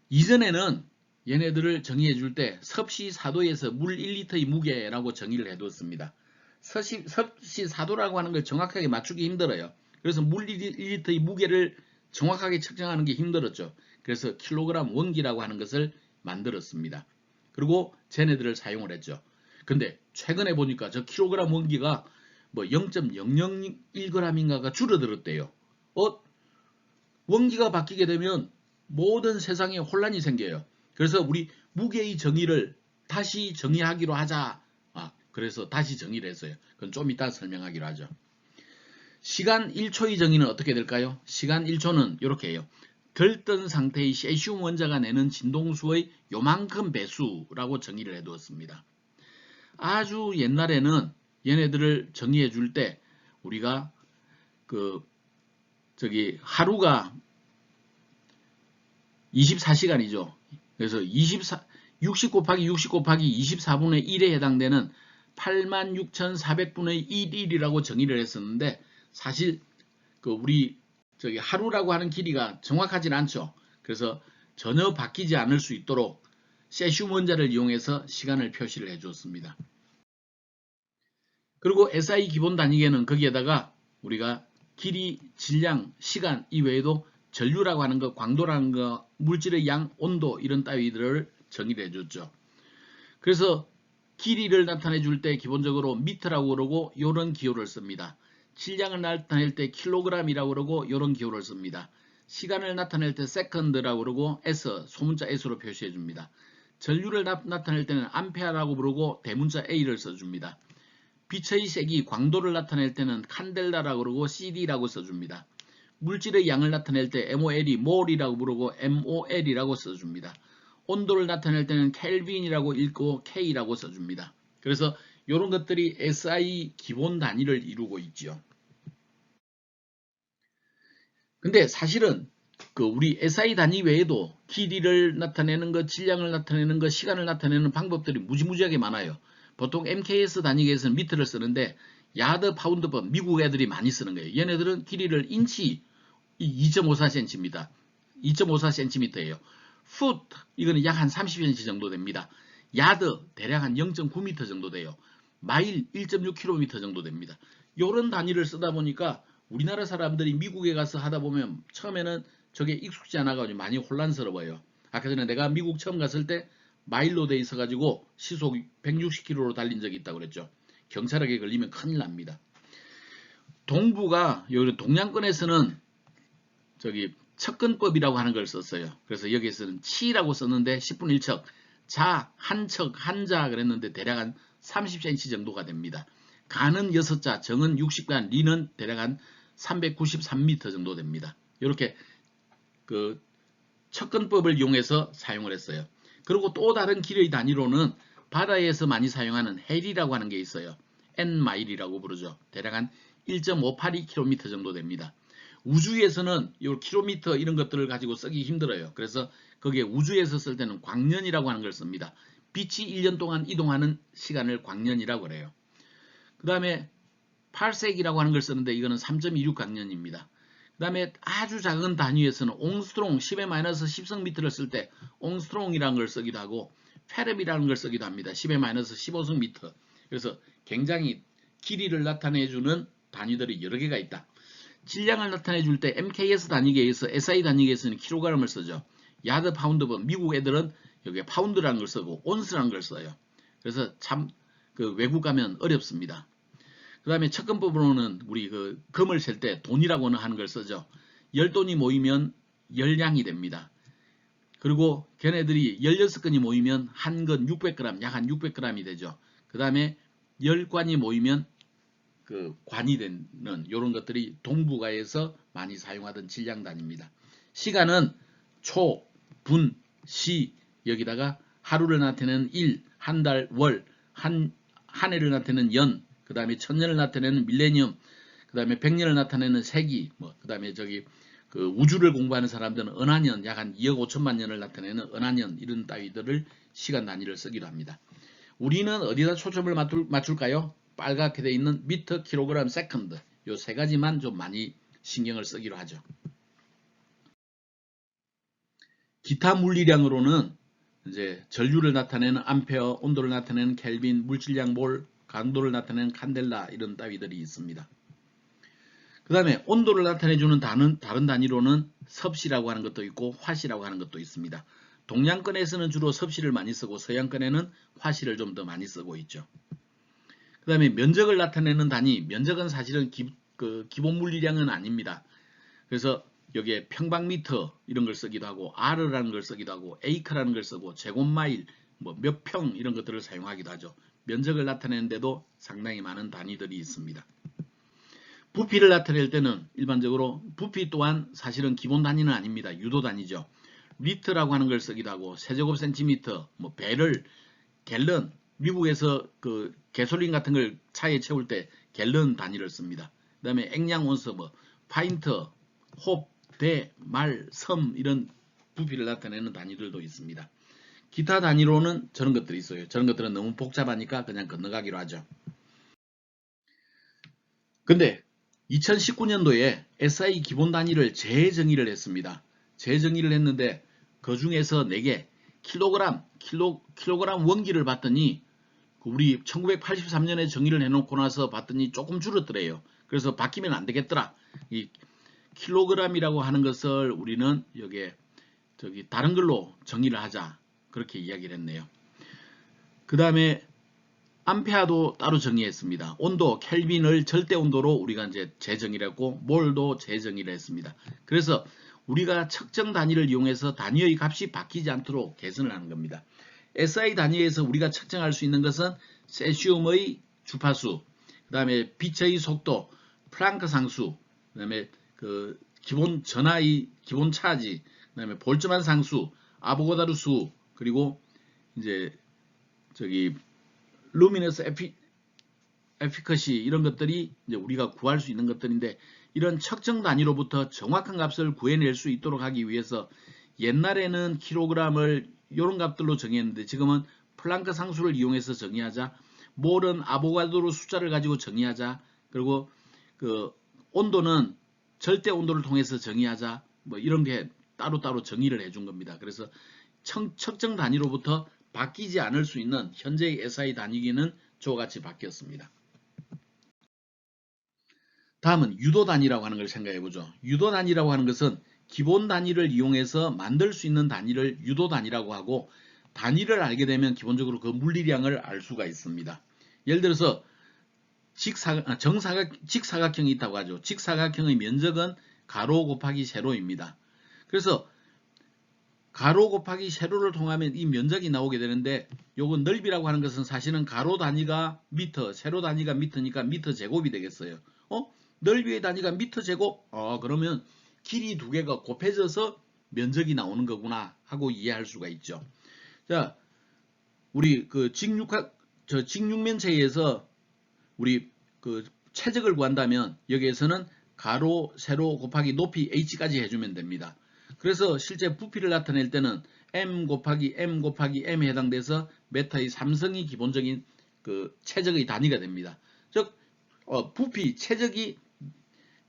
이전에는 얘네들을 정의해 줄 때 섭씨 4도에서 물 1리터의 무게라고 정의를 해두었습니다. 섭씨 4도라고 하는 걸 정확하게 맞추기 힘들어요. 그래서 물 1리터의 무게를 정확하게 측정하는 게 힘들었죠. 그래서 킬로그램 원기라고 하는 것을 만들었습니다. 그리고 쟤네들을 사용을 했죠. 근데 최근에 보니까 저 킬로그램 원기가 뭐 0.001g인가가 줄어들었대요. 원기가 바뀌게 되면 모든 세상에 혼란이 생겨요. 그래서 우리 무게의 정의를 다시 정의하기로 하자. 그래서 다시 정의를 했어요. 그건 좀 이따 설명하기로 하죠. 시간 1초의 정의는 어떻게 될까요? 시간 1초는 이렇게 해요. 들뜬 상태의 세슘 원자가 내는 진동수의 요만큼 배수라고 정의를 해두었습니다. 아주 옛날에는 얘네들을 정의해 줄 때 우리가 하루가 24시간이죠. 그래서 60 곱하기 60 곱하기 24분의 1에 해당되는 86,400분의 1일이라고 정의를 했었는데 사실 우리 하루라고 하는 길이가 정확하진 않죠. 그래서 전혀 바뀌지 않을 수 있도록 세슘 원자를 이용해서 시간을 표시를 해주었습니다. 그리고 SI 기본 단위계는 거기에다가 우리가 길이, 질량, 시간 이외에도 전류라고 하는 것, 광도라는 것, 물질의 양, 온도 이런 따위들을 정의를 해줬죠. 그래서 길이를 나타내 줄 때 기본적으로 미터라고 그러고 이런 기호를 씁니다. 질량을 나타낼 때 킬로그램이라고 그러고 이런 기호를 씁니다. 시간을 나타낼 때 세컨드라고 그러고 S, 소문자 S로 표시해 줍니다. 전류를 나타낼 때는 암페어라고 부르고 대문자 A를 써줍니다. 빛의 세기, 광도를 나타낼 때는 칸델라라고 그러고 CD라고 써줍니다. 물질의 양을 나타낼 때 MOL이 몰이라고 부르고 MOL이라고 써줍니다. 온도를 나타낼 때는 켈빈이라고 읽고 K라고 써줍니다. 그래서 이런 것들이 SI 기본 단위를 이루고 있죠. 근데 사실은 우리 SI 단위 외에도 길이를 나타내는 것, 질량을 나타내는 것, 시간을 나타내는 방법들이 무지무지하게 많아요. 보통 MKS 단위계에서는 미터를 쓰는데 야드, 파운드법, 미국 애들이 많이 쓰는 거예요. 얘네들은 길이를 인치 2.54cm입니다. 2.54cm예요. 풋 이거는 약 한 30cm 정도 됩니다. 야드 대략 한 0.9m 정도 돼요. 마일 1.6km 정도 됩니다. 이런 단위를 쓰다 보니까 우리나라 사람들이 미국에 가서 하다 보면 처음에는 저게 익숙지 않아가지고 많이 혼란스러워요. 아까 전에 내가 미국 처음 갔을 때 마일로 돼 있어가지고 시속 160km로 달린 적이 있다고 그랬죠. 경찰에게 걸리면 큰일 납니다. 동부가 여기 동양권에서는 척근법이라고 하는 걸 썼어요. 그래서 여기에서는 치라고 썼는데 10분의 1척, 자, 한 척, 한자 그랬는데 대략 한 30cm 정도가 됩니다. 가는 6자, 정은 60간, 리는 대략 한 393m 정도 됩니다. 이렇게 척근법을 이용해서 사용을 했어요. 그리고 또 다른 길의 단위로는 바다에서 많이 사용하는 헬이라고 하는 게 있어요. N마일이라고 부르죠. 대략 한 1.582km 정도 됩니다. 우주에서는 이 킬로미터 이런 것들을 가지고 쓰기 힘들어요. 그래서 거기에 우주에서 쓸 때는 광년이라고 하는 걸 씁니다. 빛이 1년 동안 이동하는 시간을 광년이라고 그래요. 그 다음에 팔색이라고 하는 걸 쓰는데 이거는 3.26 광년입니다. 그 다음에 아주 작은 단위에서는 옹스트롱 10의-10승 미터를 쓸 때 옹스트롱이라는 걸 쓰기도 하고 페렘이라는 걸 쓰기도 합니다. 10의-15승 미터. 그래서 굉장히 길이를 나타내주는 단위들이 여러 개가 있다. 질량을 나타내줄 때 MKS 단위계에서 SI 단위계에서는 킬로그램을 쓰죠. 야드, 파운드, 미국 애들은 여기에 파운드라는 걸 쓰고 온스라는 걸 써요. 그래서 참 외국 가면 어렵습니다. 그 다음에 측근법으로는 우리 금을 셀 때 돈이라고 하는 걸 쓰죠. 10돈이 모이면 열량이 됩니다. 그리고 걔네들이 16건이 모이면 한 건 600g, 약 한 600g이 되죠. 그 다음에 10관이 모이면 관이 되는 이런 것들이 동북아에서 많이 사용하던 질량단입니다. 시간은 초, 분, 시 여기다가 하루를 나타내는 일, 한 달, 월, 한 해를 나타내는 연, 그 다음에 천년을 나타내는 밀레니엄, 그 다음에 백년을 나타내는 세기, 그 다음에 우주를 공부하는 사람들은 은하년, 약 한 2억 5천만 년을 나타내는 은하년 이런 따위들을 시간 단위를 쓰기도 합니다. 우리는 어디다 초점을 맞출까요? 빨갛게 되어 있는 미터, 킬로그램, 세컨드 요 세 가지만 좀 많이 신경을 쓰기로 하죠. 기타 물리량으로는 이제 전류를 나타내는 암페어, 온도를 나타내는 켈빈, 물질량 몰, 강도를 나타내는 칸델라 이런 따위들이 있습니다. 그 다음에 온도를 나타내주는 다른 단위로는 섭씨라고 하는 것도 있고 화씨라고 하는 것도 있습니다. 동양권에서는 주로 섭씨를 많이 쓰고 서양권에는 화씨를 좀 더 많이 쓰고 있죠. 그 다음에 면적을 나타내는 단위, 면적은 사실은 기본 물리량은 아닙니다. 그래서 여기에 평방미터 이런 걸 쓰기도 하고 R라는 걸 쓰기도 하고 에이크라는 걸 쓰고 제곱마일, 몇 평 이런 것들을 사용하기도 하죠. 면적을 나타내는데도 상당히 많은 단위들이 있습니다. 부피를 나타낼 때는 일반적으로 부피 또한 사실은 기본 단위는 아닙니다. 유도 단위죠. 리터라고 하는 걸 쓰기도 하고 세제곱센티미터, 배럴, 갤런, 미국에서 개솔린 같은 걸 차에 채울 때 갤런 단위를 씁니다. 그 다음에 액량 온스, 파인트, 홉, 대, 말, 섬 이런 부피를 나타내는 단위들도 있습니다. 기타 단위로는 저런 것들이 있어요. 저런 것들은 너무 복잡하니까 그냥 건너가기로 하죠. 근데 2019년도에 SI 기본 단위를 재정의를 했습니다. 재정의를 했는데 그 중에서 4개 킬로그램 원기를 봤더니 우리 1983년에 정의를 해놓고 나서 봤더니 조금 줄었더래요. 그래서 바뀌면 안 되겠더라. 이 킬로그램이라고 하는 것을 우리는 여기에 다른 걸로 정의를 하자. 그렇게 이야기를 했네요. 그 다음에 암페아도 따로 정의했습니다. 온도, 켈빈을 절대 온도로 우리가 이제 재정의를 했고, 몰도 재정의를 했습니다. 그래서 우리가 측정 단위를 이용해서 단위의 값이 바뀌지 않도록 개선을 하는 겁니다. SI 단위에서 우리가 측정할 수 있는 것은 세슘의 주파수, 그 다음에 빛의 속도, 플랑크 상수, 그 다음에 기본 전하의 기본 차지, 그 다음에 볼츠만 상수, 아보가드로 수, 그리고 이제 루미너스 에피커시 이런 것들이 이제 우리가 구할 수 있는 것들인데 이런 측정 단위로부터 정확한 값을 구해낼 수 있도록 하기 위해서 옛날에는 킬로그램을 이런 값들로 정의했는데 지금은 플랑크 상수를 이용해서 정의하자. 몰은 아보가드로 숫자를 가지고 정의하자. 그리고 온도는 절대 온도를 통해서 정의하자. 이런 게 따로따로 정의를 해준 겁니다. 그래서 측정 단위로부터 바뀌지 않을 수 있는 현재의 SI 단위기는 저와 같이 바뀌었습니다. 다음은 유도 단위라고 하는 걸 생각해 보죠. 유도 단위라고 하는 것은 기본 단위를 이용해서 만들 수 있는 단위를 유도 단위라고 하고 단위를 알게 되면 기본적으로 그 물리량을 알 수가 있습니다. 예를 들어서 직사각형이 있다고 하죠. 직사각형의 면적은 가로 곱하기 세로입니다. 그래서 가로 곱하기 세로를 통하면 이 면적이 나오게 되는데 요건 넓이라고 하는 것은 사실은 가로 단위가 미터, 세로 단위가 미터니까 미터 제곱이 되겠어요. 넓이의 단위가 미터 제곱? 그러면 길이 두 개가 곱해져서 면적이 나오는 거구나 하고 이해할 수가 있죠. 자, 우리 직육면체에서 우리 최적을 구한다면 여기에서는 가로, 세로 곱하기 높이 h까지 해주면 됩니다. 그래서 실제 부피를 나타낼 때는 m 곱하기 m에 해당돼서 메타의 3성이 기본적인 최적의 단위가 됩니다. 즉 부피, 최적이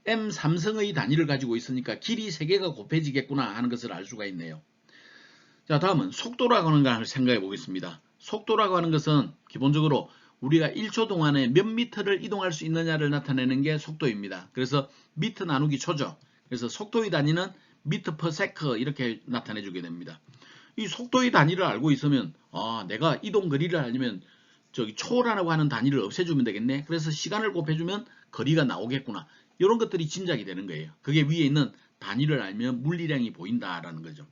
M3성의 단위를 가지고 있으니까 길이 3개가 곱해지겠구나 하는 것을 알 수가 있네요. 자, 다음은 속도라고 하는 걸 생각해 보겠습니다. 속도라고 하는 것은 기본적으로 우리가 1초 동안에 몇 미터를 이동할 수 있느냐를 나타내는 게 속도입니다. 그래서 미터 나누기 초죠. 그래서 속도의 단위는 미터 퍼 세컨 이렇게 나타내 주게 됩니다. 이 속도의 단위를 알고 있으면 내가 이동 거리를 알려면 저기 초라고 하는 단위를 없애주면 되겠네. 그래서 시간을 곱해주면 거리가 나오겠구나. 이런 것들이 짐작이 되는 거예요. 그게 위에 있는 단위를 알면 물리량이 보인다라는 거죠.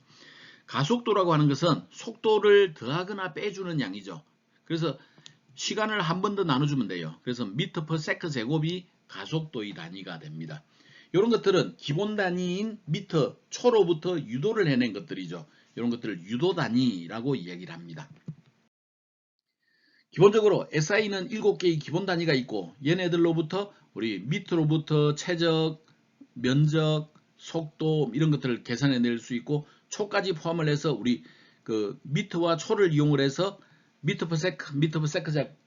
가속도라고 하는 것은 속도를 더하거나 빼주는 양이죠. 그래서 시간을 한 번 더 나눠주면 돼요. 그래서 미터 퍼 세컨 제곱이 가속도의 단위가 됩니다. 이런 것들은 기본 단위인 미터 초로부터 유도를 해낸 것들이죠. 이런 것들을 유도 단위라고 이야기를 합니다. 기본적으로 SI는 7개의 기본 단위가 있고 얘네들로부터 우리 미터로부터 최적, 면적, 속도 이런 것들을 계산해 낼 수 있고 초까지 포함을 해서 우리 그 미터와 초를 이용을 해서 미터 퍼 세컨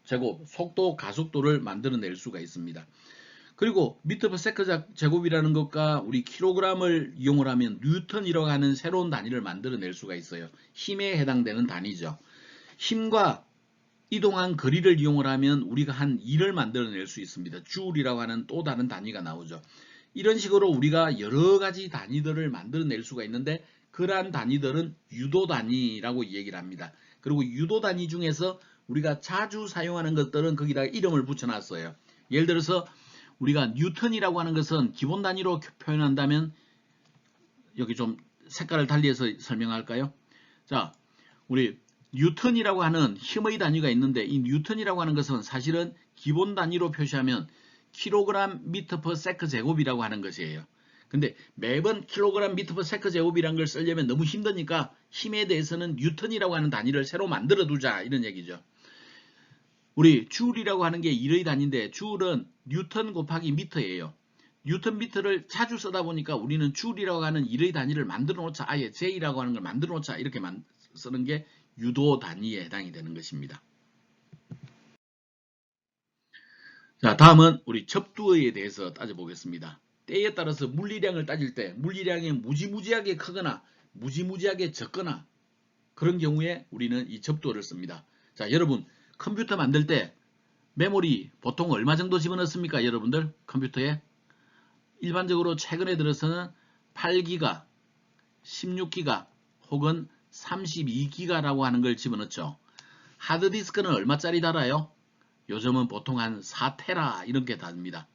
제곱 속도 가속도를 만들어낼 수가 있습니다. 그리고 미터 퍼 세컨 제곱이라는 것과 우리 킬로그램을 이용을 하면 뉴턴이라고 하는 새로운 단위를 만들어낼 수가 있어요. 힘에 해당되는 단위죠. 힘과 이동한 거리를 이용을 하면 우리가 한 일을 만들어낼 수 있습니다. 줄이라고 하는 또 다른 단위가 나오죠. 이런 식으로 우리가 여러 가지 단위들을 만들어낼 수가 있는데 그러한 단위들은 유도 단위라고 얘기를 합니다. 그리고 유도 단위 중에서 우리가 자주 사용하는 것들은 거기다가 이름을 붙여놨어요. 예를 들어서 우리가 뉴턴이라고 하는 것은 기본 단위로 표현한다면 여기 좀 색깔을 달리해서 설명할까요? 자, 우리 뉴턴이라고 하는 힘의 단위가 있는데 이 뉴턴이라고 하는 것은 사실은 기본 단위로 표시하면 킬로그램 미터 퍼 세컨 제곱이라고 하는 것이에요. 근데 매번 킬로그램 미터 퍼 세컨 제곱이라는 걸 쓰려면 너무 힘드니까 힘에 대해서는 뉴턴이라고 하는 단위를 새로 만들어 두자 이런 얘기죠. 우리 줄이라고 하는 게 일의 단위인데 줄은 뉴턴 곱하기 미터예요. 뉴턴 미터를 자주 쓰다 보니까 우리는 줄이라고 하는 일의 단위를 만들어 놓자. 아예 J라고 하는 걸 만들어 놓자. 이렇게 쓰는 게 유도 단위에 해당이 되는 것입니다. 자, 다음은 우리 접두에 대해서 따져보겠습니다. 때에 따라서 물리량을 따질 때 물리량이 무지무지하게 크거나 무지무지하게 적거나 그런 경우에 우리는 이 접두어를 씁니다. 자, 여러분 컴퓨터 만들 때 메모리 보통 얼마 정도 집어넣습니까? 여러분들 컴퓨터에 일반적으로 최근에 들어서는 8기가, 16기가 혹은 32기가라고 하는 걸 집어넣죠. 하드디스크는 얼마짜리 달아요? 요즘은 보통 한 4테라 이렇게 답니다.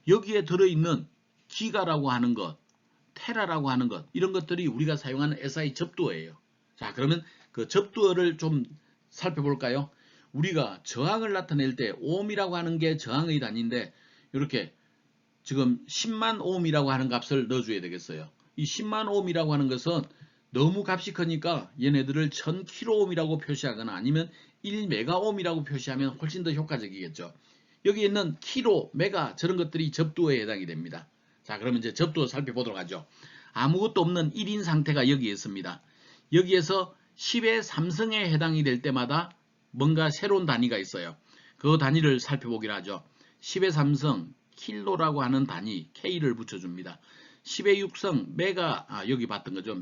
여기에 들어있는 기가라고 하는 것, 테라라고 하는 것 이런 것들이 우리가 사용하는 SI 접두어예요. 자, 그러면 그 접두어를 좀 살펴볼까요? 우리가 저항을 나타낼 때 옴이라고 하는 게 저항의 단위인데 이렇게 지금 10만 옴이라고 하는 값을 넣어줘야 되겠어요. 이 10만 옴이라고 하는 것은 너무 값이 크니까 얘네들을 1000kΩ이라고 표시하거나 아니면 1메가옴이라고 표시하면 훨씬 더 효과적이겠죠. 여기 있는 키로, 메가 저런 것들이 접두어에 해당이 됩니다. 자, 그러면 이제 접두어 살펴보도록 하죠. 아무것도 없는 1인 상태가 여기에 있습니다. 여기에서 10의 3성에 해당이 될 때마다 뭔가 새로운 단위가 있어요. 그 단위를 살펴보기로 하죠. 10의 3성, 킬로라고 하는 단위 K를 붙여줍니다. 10의 6성, 메가, 여기 봤던 거죠.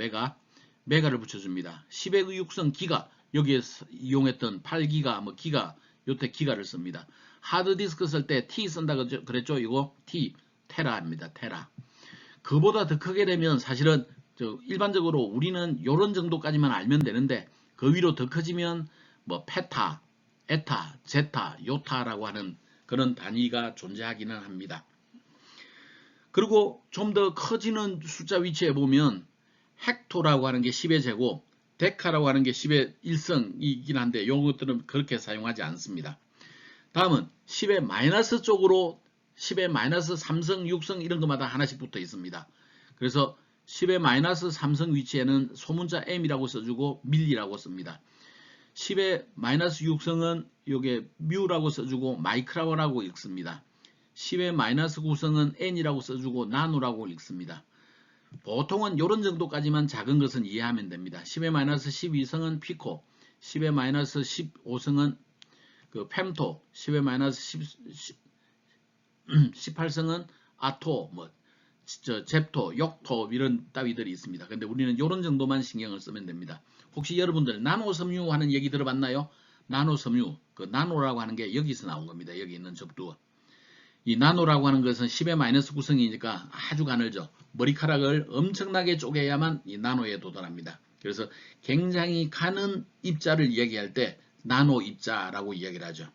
메가를 붙여줍니다. 10의 6성, 기가, 여기에 이용했던 8기가, 기가, 요때 기가를 씁니다. 하드디스크 쓸 때 T 쓴다 그랬죠. 이거 T, 테라입니다. 테라. 그보다 더 크게 되면 사실은 일반적으로 우리는 요런 정도까지만 알면 되는데 그 위로 더 커지면 페타, 에타, 제타, 요타라고 하는 그런 단위가 존재하기는 합니다. 그리고 좀 더 커지는 숫자 위치에 보면 헥토라고 하는 게 10의 제곱, 데카라고 하는 게 10의 1성이긴 한데 이것들은 그렇게 사용하지 않습니다. 다음은 10의 마이너스 쪽으로 10의 마이너스 3성, 6성 이런 것마다 하나씩 붙어 있습니다. 그래서 10의 마이너스 3성 위치에는 소문자 m이라고 써주고 밀리라고 씁니다. 10의 마이너스 6성은 요게 뮤라고 써주고 마이크라고 읽습니다. 10의 마이너스 9성은 n이라고 써주고 나노라고 읽습니다. 보통은 이런 정도까지만 작은 것은 이해하면 됩니다. 10의 마이너스 12성은 피코, 10의 마이너스 15성은 그 fem토, 10의 마이너스 18성은 아토, 잽토, 욕토 이런 따위들이 있습니다. 근데 우리는 이런 정도만 신경을 쓰면 됩니다. 혹시 여러분들 나노섬유 하는 얘기 들어봤나요? 나노섬유, 그 나노라고 하는 게 여기서 나온 겁니다. 여기 있는 접두어. 이 나노라고 하는 것은 10의 마이너스 구성이니까 아주 가늘죠. 머리카락을 엄청나게 쪼개야만 이 나노에 도달합니다. 그래서 굉장히 가는 입자를 이야기할 때 나노 입자라고 이야기를 하죠.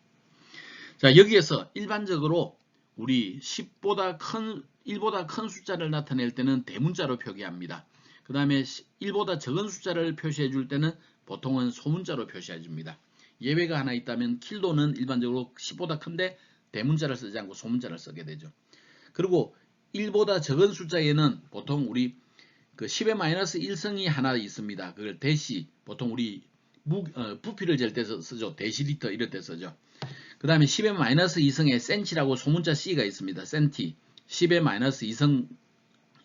자, 여기에서 일반적으로 우리 1보다 큰 숫자를 나타낼 때는 대문자로 표기합니다. 그 다음에 1보다 적은 숫자를 표시해 줄 때는 보통은 소문자로 표시해 줍니다. 예외가 하나 있다면 킬도는 일반적으로 10보다 큰데 대문자를 쓰지 않고 소문자를 쓰게 되죠. 그리고 1보다 적은 숫자에는 보통 우리 그 10의 마이너스 1성이 하나 있습니다. 그걸 대시, 보통 우리 부피를 잴 때 쓰죠. 데시리터 이럴 때 쓰죠. 그 다음에 10의 마이너스 2성에 센치라고 소문자 C가 있습니다. 센티. 10의 마이너스 2성에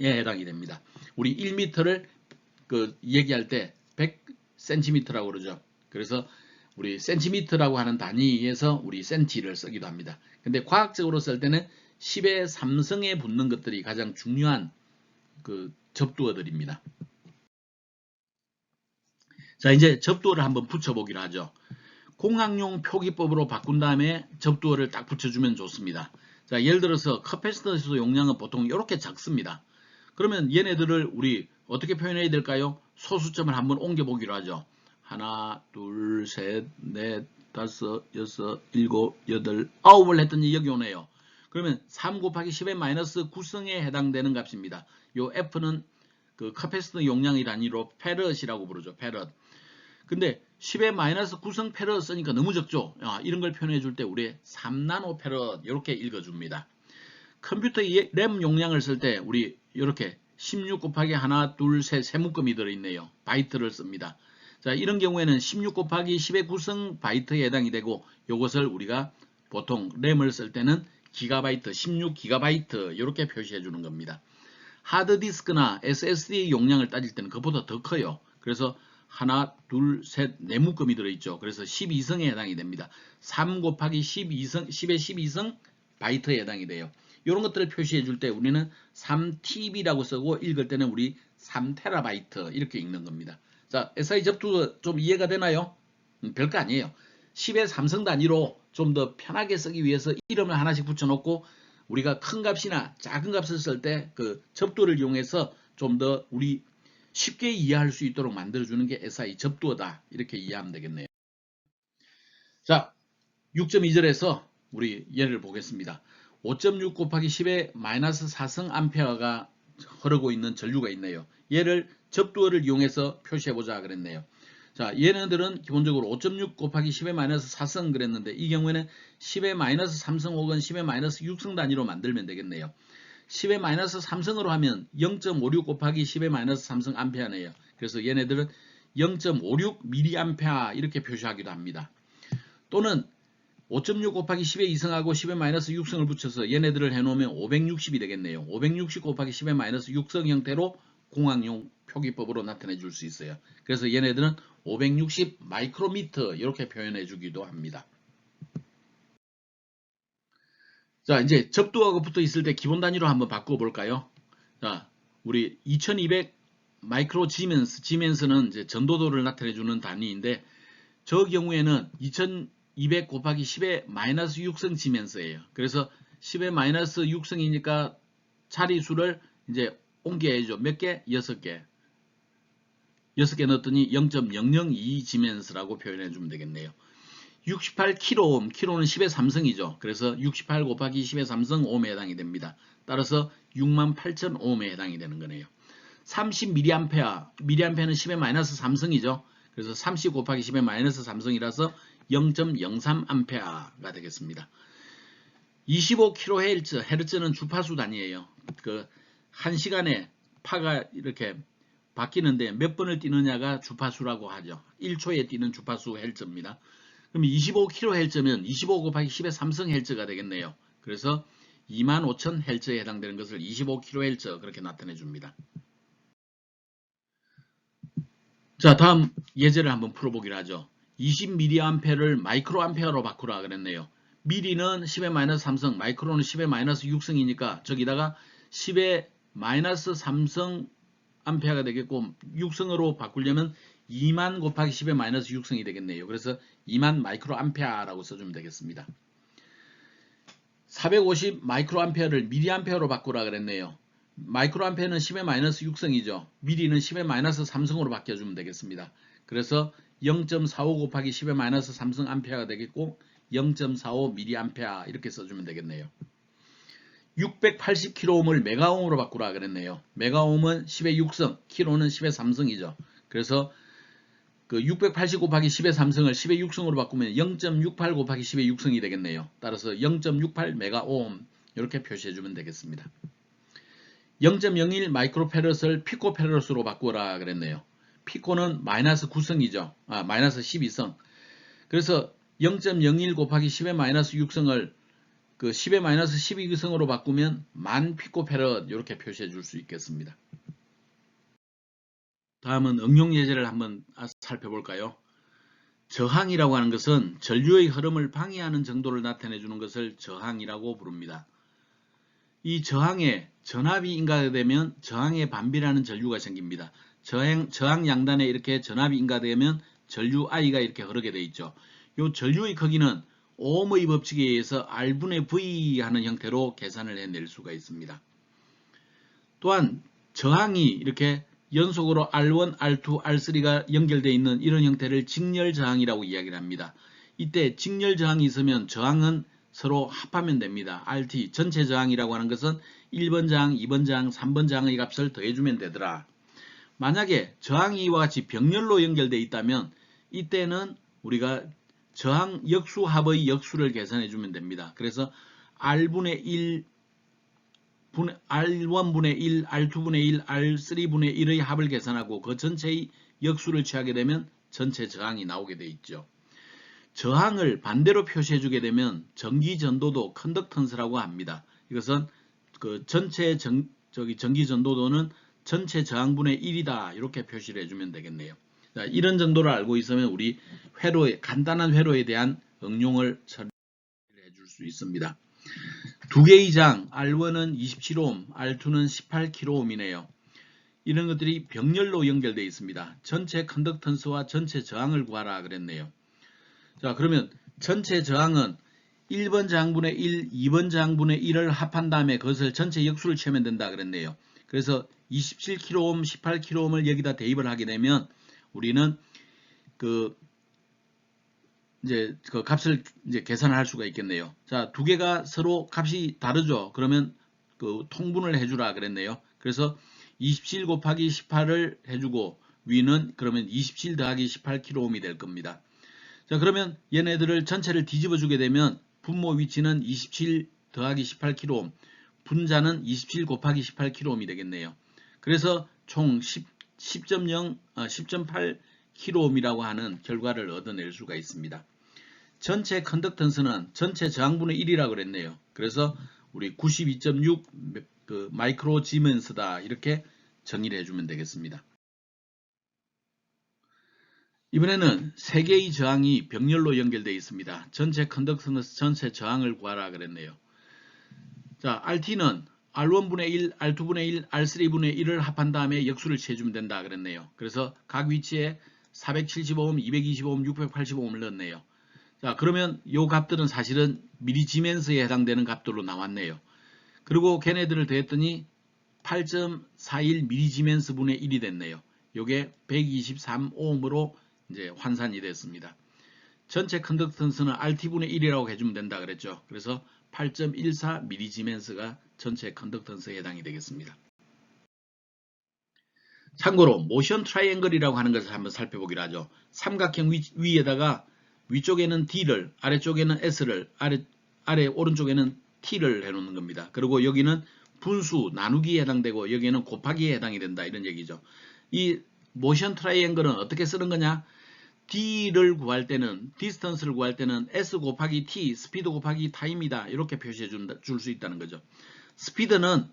해당이 됩니다. 우리 1m를 그 얘기할 때 100cm라고 그러죠. 그래서 우리 센티미터라고 하는 단위에서 우리 센티를 쓰기도 합니다. 근데 과학적으로 쓸 때는 10의 3성에 붙는 것들이 가장 중요한 그 접두어들입니다. 자, 이제 접두어를 한번 붙여보기로 하죠. 공학용 표기법으로 바꾼 다음에 접두어를 딱 붙여주면 좋습니다. 자, 예를 들어서 커패시턴스 용량은 보통 이렇게 작습니다. 그러면 얘네들을 우리 어떻게 표현해야 될까요? 소수점을 한번 옮겨보기로 하죠. 하나, 둘, 셋, 넷, 다섯, 여섯, 일곱, 여덟, 아홉을 했더니 여기 오네요. 그러면 3 곱하기 10의 마이너스 9성에 해당되는 값입니다. 요 F는 그 커패시턴 용량의 단위로 페럿이라고 부르죠. 페럿. 근데 10의 마이너스 9성 페럿 쓰니까 너무 적죠. 이런 걸 표현해 줄 때 우리 3나노 페럿 이렇게 읽어줍니다. 컴퓨터 램 용량을 쓸 때 우리 이렇게 16 곱하기 하나, 둘, 셋, 세 묶음이 들어있네요. 바이트를 씁니다. 자, 이런 경우에는 16 곱하기 10의 9성 바이트에 해당이 되고 이것을 우리가 보통 램을 쓸 때는 기가바이트, 16기가바이트 이렇게 표시해 주는 겁니다. 하드디스크나 SSD 용량을 따질 때는 그것보다 더 커요. 그래서 하나, 둘, 셋, 네 묶음이 들어있죠. 그래서 12성에 해당이 됩니다. 3 곱하기 12성, 10의 12성 바이트에 해당이 돼요. 이런 것들을 표시해 줄 때 우리는 3TB라고 쓰고 읽을 때는 우리 3TB 이렇게 읽는 겁니다. 자, SI 접두 좀 이해가 되나요? 별거 아니에요. 10의 3성 단위로 좀 더 편하게 쓰기 위해서 이름을 하나씩 붙여놓고 우리가 큰 값이나 작은 값을 쓸 때 그 접두를 이용해서 좀 더 우리 쉽게 이해할 수 있도록 만들어주는 게 SI 접두어다. 이렇게 이해하면 되겠네요. 자, 6.2절에서 우리 예를 보겠습니다. 5.6 곱하기 10의 마이너스 4성 암페어가 흐르고 있는 전류가 있네요. 얘를 접두어를 이용해서 표시해보자 그랬네요. 자, 얘네들은 기본적으로 5.6 곱하기 10의 마이너스 4성 그랬는데 이 경우에는 10의 마이너스 3성 혹은 10의 마이너스 6성 단위로 만들면 되겠네요. 10의 마이너스 3성으로 하면 0.56 곱하기 10의 마이너스 3성 암페어네요. 그래서 얘네들은 0.56 미리암페어 이렇게 표시하기도 합니다. 또는 5.6 곱하기 10의 2성하고 10의 마이너스 6성을 붙여서 얘네들을 해놓으면 560이 되겠네요. 560 곱하기 10의 마이너스 6성 형태로 공학용 표기법으로 나타내 줄 수 있어요. 그래서 얘네들은 560 마이크로미터 이렇게 표현해 주기도 합니다. 자, 이제 접두어가 붙어 있을 때 기본 단위로 한번 바꿔 볼까요? 자, 우리 2200 마이크로 지멘스는 이제 전도도를 나타내 주는 단위인데 저 경우에는 2200 곱하기 10의 마이너스 6성 지멘스예요. 그래서 10의 마이너스 6성이니까 자리수를 이제 옮겨야죠. 몇 개? 6개. 6개 넣었더니 0.002 지멘스라고 표현해 주면 되겠네요. 68kΩ, kΩ는 10의 3성이죠. 그래서 68 곱하기 10의 3성 옴에 해당이 됩니다. 따라서 68,000옴에 해당이 되는 거네요. 30mA, mA는 10의 마이너스 3성이죠. 그래서 30 곱하기 10의 마이너스 3성이라서 0.03A가 되겠습니다. 25kHz, 헤르츠는 주파수 단위예요. 그 1시간에 파가 이렇게 바뀌는데 몇 번을 뛰느냐가 주파수라고 하죠. 1초에 뛰는 주파수 헬츠입니다. 그럼 25kHz면 25 곱하기 10의 3성 헬츠가 되겠네요. 그래서 25,000Hz에 해당되는 것을 25kHz 그렇게 나타내 줍니다. 자, 다음 예제를 한번 풀어보기로 하죠. 20mA를 마이크로암페어로 바꾸라 그랬네요. 미리는 10의 마이너스 3성, 마이크로는 10의 마이너스 6성이니까 저기다가 10의 마이너스 3성 암페어가 되겠고, 육성으로 바꾸려면 2만 곱하기 10의 마이너스 6성이 되겠네요. 그래서 2만 마이크로 암페어라고 써주면 되겠습니다. 450 마이크로 암페어를 미리 암페어로 바꾸라 그랬네요. 마이크로 암페어는 10의 마이너스 6성이죠. 미리는 10의 마이너스 3성으로 바뀌어주면 되겠습니다. 그래서 0.45 곱하기 10의 마이너스 3성 암페어가 되겠고, 0.45 미리 암페어 이렇게 써주면 되겠네요. 680kΩ을 메가옴으로 바꾸라 그랬네요. 메가옴은 10의 6성, 킬로는 10의 3성이죠. 그래서 그 680 곱하기 10의 3성을 10의 6성으로 바꾸면 0.68 곱하기 10의 6성이 되겠네요. 따라서 0.68 메가옴 이렇게 표시해주면 되겠습니다. 0.01 마이크로페럿을 피코페럿으로 바꾸라 그랬네요. 피코는 마이너스 9성이죠. 마이너스 12성. 그래서 0.01 곱하기 10의 마이너스 6성을 그 10의 마이너스 12성으로 바꾸면 만 피코페럿 이렇게 표시해 줄 수 있겠습니다. 다음은 응용 예제를 한번 살펴볼까요? 저항이라고 하는 것은 전류의 흐름을 방해하는 정도를 나타내 주는 것을 저항이라고 부릅니다. 이 저항에 전압이 인가되면 저항에 반비라는 전류가 생깁니다. 저항 양단에 이렇게 전압이 인가되면 전류 I가 이렇게 흐르게 되어 있죠. 이 전류의 크기는 오음의 법칙에 의해서 R분의 V 하는 형태로 계산을 해낼 수가 있습니다. 또한 저항이 이렇게 연속으로 R1, R2, R3가 연결되어 있는 이런 형태를 직렬 저항이라고 이야기를 합니다. 이때 직렬 저항이 있으면 저항은 서로 합하면 됩니다. RT, 전체 저항이라고 하는 것은 1번 저항, 2번 저항, 3번 저항의 값을 더해주면 되더라. 만약에 저항이 이와 같이 병렬로 연결되어 있다면 이때는 우리가 저항 역수합의 역수를 계산해 주면 됩니다. 그래서 R분의 1, R1분의 1, R2분의 1, R3분의 1의 합을 계산하고 그 전체의 역수를 취하게 되면 전체 저항이 나오게 되어 있죠. 저항을 반대로 표시해 주게 되면 전기 전도도 컨덕턴스라고 합니다. 이것은 그 전체 전기 전도도는 전체 저항분의 1이다. 이렇게 표시를 해주면 되겠네요. 자, 이런 정도를 알고 있으면 우리 간단한 회로에 대한 응용을 처리해 줄 수 있습니다. 두 개의 장 R1은 27옴, R2는 18kΩ이네요. 이런 것들이 병렬로 연결되어 있습니다. 전체 컨덕턴스와 전체 저항을 구하라 그랬네요. 자, 그러면 전체 저항은 1번 저항분의 1, 2번 저항분의 1을 합한 다음에 그것을 전체 역수를 취하면 된다 그랬네요. 그래서 27kΩ, 18kΩ을 여기다 대입을 하게 되면 우리는 이제 그 값을 이제 계산을 할 수가 있겠네요. 자, 두 개가 서로 값이 다르죠. 그러면 그 통분을 해주라 그랬네요. 그래서 27 곱하기 18을 해주고 위는 그러면 27 더하기 18kΩ이 될 겁니다. 자, 그러면 얘네들을 전체를 뒤집어 주게 되면 분모 위치는 27 더하기 18kΩ, 분자는 27 곱하기 18kΩ이 되겠네요. 그래서 총 10.8kΩ이라고 하는 결과를 얻어낼 수가 있습니다. 전체 컨덕턴스는 전체 저항분의 1이라고 그랬네요. 그래서 우리 92.6 마이크로 지멘스다 이렇게 정의를 해주면 되겠습니다. 이번에는 세 개의 저항이 병렬로 연결되어 있습니다. 전체 컨덕턴스 전체 저항을 구하라 그랬네요. 자, RT는 R1분의 1, R2분의 1, R3분의 1을 합한 다음에 역수를 취해주면 된다 그랬네요. 그래서 각 위치에 470옴, 225옴, 680옴을 넣었네요. 자, 그러면 요 값들은 사실은 미리지멘스에 해당되는 값들로 나왔네요. 그리고 걔네들을 더했더니 8.41 미리지멘스 분의 1이 됐네요. 요게 123옴으로 이제 환산이 됐습니다. 전체 컨덕턴스는 RT분의 1이라고 해주면 된다 그랬죠. 그래서 8.14 미리지멘스가 전체 컨덕턴스에 해당이 되겠습니다. 참고로 모션 트라이앵글이라고 하는 것을 한번 살펴보기로 하죠. 삼각형 위에다가 위쪽에는 D를, 아래쪽에는 S를, 아래 오른쪽에는 T를 해놓는 겁니다. 그리고 여기는 분수, 나누기에 해당되고 여기에는 곱하기에 해당이 된다 이런 얘기죠. 이 모션 트라이앵글은 어떻게 쓰는 거냐? D를 구할 때는, 디스턴스를 구할 때는 S 곱하기 T, 스피드 곱하기 타임이다 이렇게 표시해 줄 수 있다는 거죠. 스피드는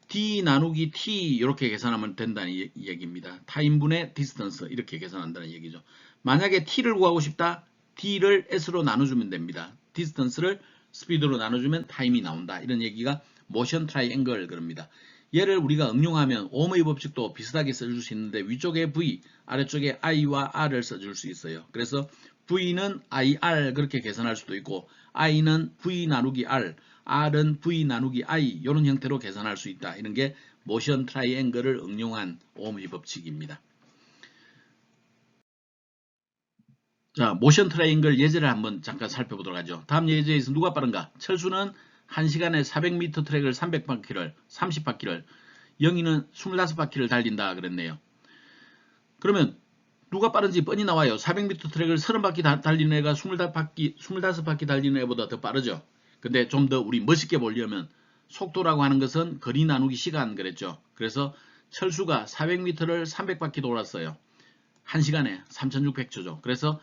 D 나누기 T 이렇게 계산하면 된다는 얘기입니다. 타임분의 디스턴스 이렇게 계산한다는 얘기죠. 만약에 T를 구하고 싶다. D를 S로 나눠주면 됩니다. 디스턴스를 스피드로 나눠주면 타임이 나온다. 이런 얘기가 모션 트라이앵글 그럽니다. 얘를 우리가 응용하면 옴의 법칙도 비슷하게 써줄 수 있는데 위쪽에 V, 아래쪽에 I와 R을 써줄 수 있어요. 그래서 V는 IR 그렇게 계산할 수도 있고 I는 V 나누기 R, R은 V 나누기 I 이런 형태로 계산할 수 있다. 이런 게 모션 트라이앵글을 응용한 옴의 법칙입니다. 자, 모션 트라이앵글 예제를 한번 잠깐 살펴보도록 하죠. 다음 예제에서 누가 빠른가? 철수는 1시간에 400m 트랙을 300바퀴를 30바퀴를 영희는 25바퀴를 달린다 그랬네요. 그러면 누가 빠른지 뻔히 나와요. 400m 트랙을 30바퀴 달리는 애가 25바퀴 달리는 애보다 더 빠르죠. 근데 좀 더 우리 멋있게 보려면 속도라고 하는 것은 거리 나누기 시간 그랬죠. 그래서 철수가 400m를 300바퀴 돌았어요. 1시간에 3600초죠. 그래서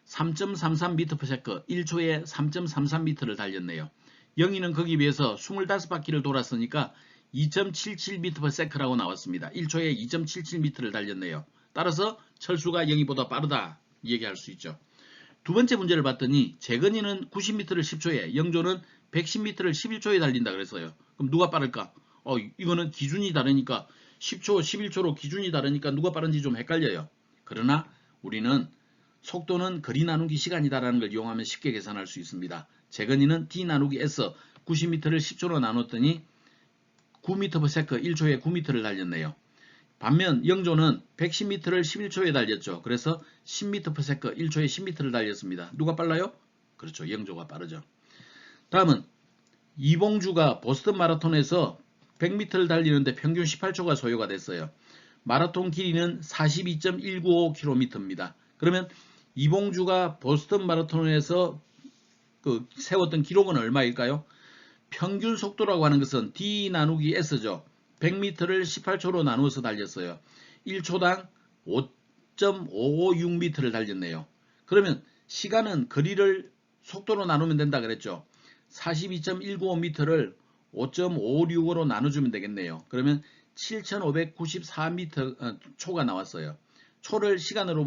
3.33m/s 1초에 3.33m를 달렸네요. 영희는 거기 비해서 25바퀴를 돌았으니까 2.77m/s라고 나왔습니다. 1초에 2.77m를 달렸네요. 따라서 철수가 영희보다 빠르다 얘기할 수 있죠. 두 번째 문제를 봤더니 재근이는 90m를 10초에 영조는 110m를 11초에 달린다 그랬어요. 그럼 누가 빠를까? 이거는 기준이 다르니까 10초, 11초로 기준이 다르니까 누가 빠른지 좀 헷갈려요. 그러나 우리는 속도는 거리 나누기 시간이다라는 걸 이용하면 쉽게 계산할 수 있습니다. 재근이는 D 나누기 S 90m를 10초로 나눴더니 9m/s 1초에 9m를 달렸네요. 반면 영조는 110m를 11초에 달렸죠. 그래서 10m/s 1초에 10m를 달렸습니다. 누가 빨라요? 그렇죠. 영조가 빠르죠. 다음은 이봉주가 보스턴 마라톤에서 100m를 달리는데 평균 18초가 소요가 됐어요. 마라톤 길이는 42.195km입니다. 그러면 이봉주가 보스턴 마라톤에서 세웠던 기록은 얼마일까요? 평균 속도라고 하는 것은 D 나누기 S죠. 100m를 18초로 나누어서 달렸어요. 1초당 5.556m를 달렸네요. 그러면 시간은 거리를 속도로 나누면 된다 그랬죠. 42.195m를 5.556으로 나눠주면 되겠네요. 그러면 7,594m 초가 나왔어요. 초를 시간으로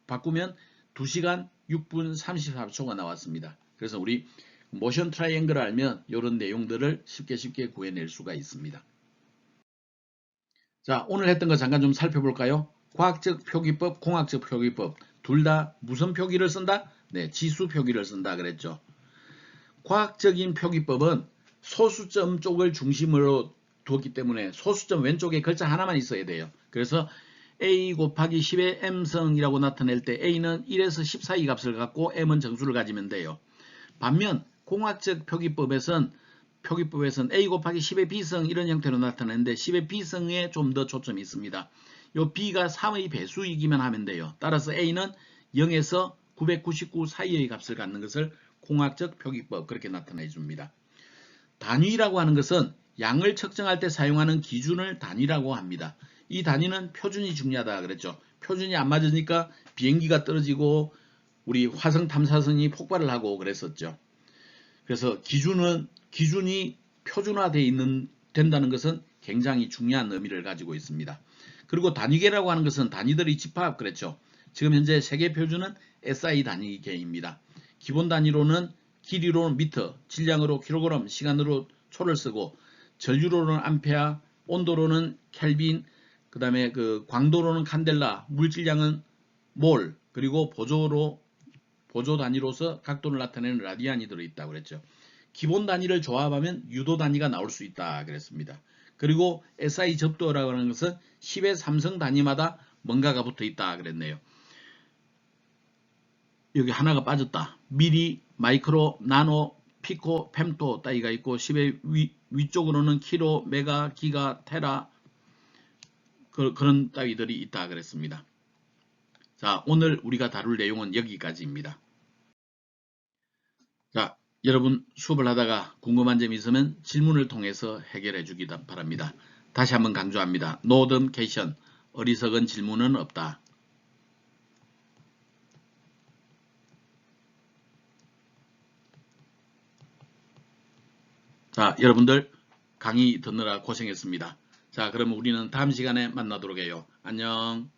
바꾸면 2시간 6분 34초가 나왔습니다. 그래서 우리 모션 트라이앵글을 알면 이런 내용들을 쉽게 구해낼 수가 있습니다. 자, 오늘 했던 거 잠깐 좀 살펴볼까요? 과학적 표기법, 공학적 표기법 둘 다 무슨 표기를 쓴다? 네, 지수 표기를 쓴다 그랬죠. 과학적인 표기법은 소수점 쪽을 중심으로 두었기 때문에 소수점 왼쪽에 글자 하나만 있어야 돼요. 그래서 a 곱하기 10의 m성이라고 나타낼 때 a는 1에서 10 사이 값을 갖고 m은 정수를 가지면 돼요. 반면 공학적 표기법에선 a 곱하기 10의 b성 이런 형태로 나타내는데 10의 b성에 좀 더 초점이 있습니다. 요 b가 3의 배수이기만 하면 돼요. 따라서 a는 0에서 999 사이의 값을 갖는 것을 공학적 표기법 그렇게 나타내 줍니다. 단위라고 하는 것은 양을 측정할 때 사용하는 기준을 단위라고 합니다. 이 단위는 표준이 중요하다 그랬죠. 표준이 안 맞으니까 비행기가 떨어지고 우리 화성 탐사선이 폭발을 하고 그랬었죠. 그래서 기준이 표준화되어 된다는 것은 굉장히 중요한 의미를 가지고 있습니다. 그리고 단위계라고 하는 것은 단위들의 집합 그랬죠. 지금 현재 세계 표준은 SI 단위계입니다. 기본 단위로는 길이로는 미터, 질량으로 킬로그램, 시간으로 초를 쓰고 전류로는 암페어, 온도로는 켈빈, 그 다음에 광도로는 칸델라, 물질량은 몰, 그리고 보조 단위로서 각도를 나타내는 라디안이 들어있다고 그랬죠. 기본 단위를 조합하면 유도 단위가 나올 수 있다 그랬습니다. 그리고 SI 접도라고 하는 것은 10의 삼성 단위마다 뭔가가 붙어 있다 그랬네요. 여기 하나가 빠졌다. 미리, 마이크로, 나노, 피코, 펜토 따위가 있고 10의 위쪽으로는 키로, 메가, 기가, 테라 그런 따위들이 있다 그랬습니다. 자, 오늘 우리가 다룰 내용은 여기까지입니다. 자, 여러분 수업을 하다가 궁금한 점이 있으면 질문을 통해서 해결해 주기 바랍니다. 다시 한번 강조합니다. No dumcation, 어리석은 질문은 없다. 자, 여러분들 강의 듣느라 고생했습니다. 자, 그럼 우리는 다음 시간에 만나도록 해요. 안녕.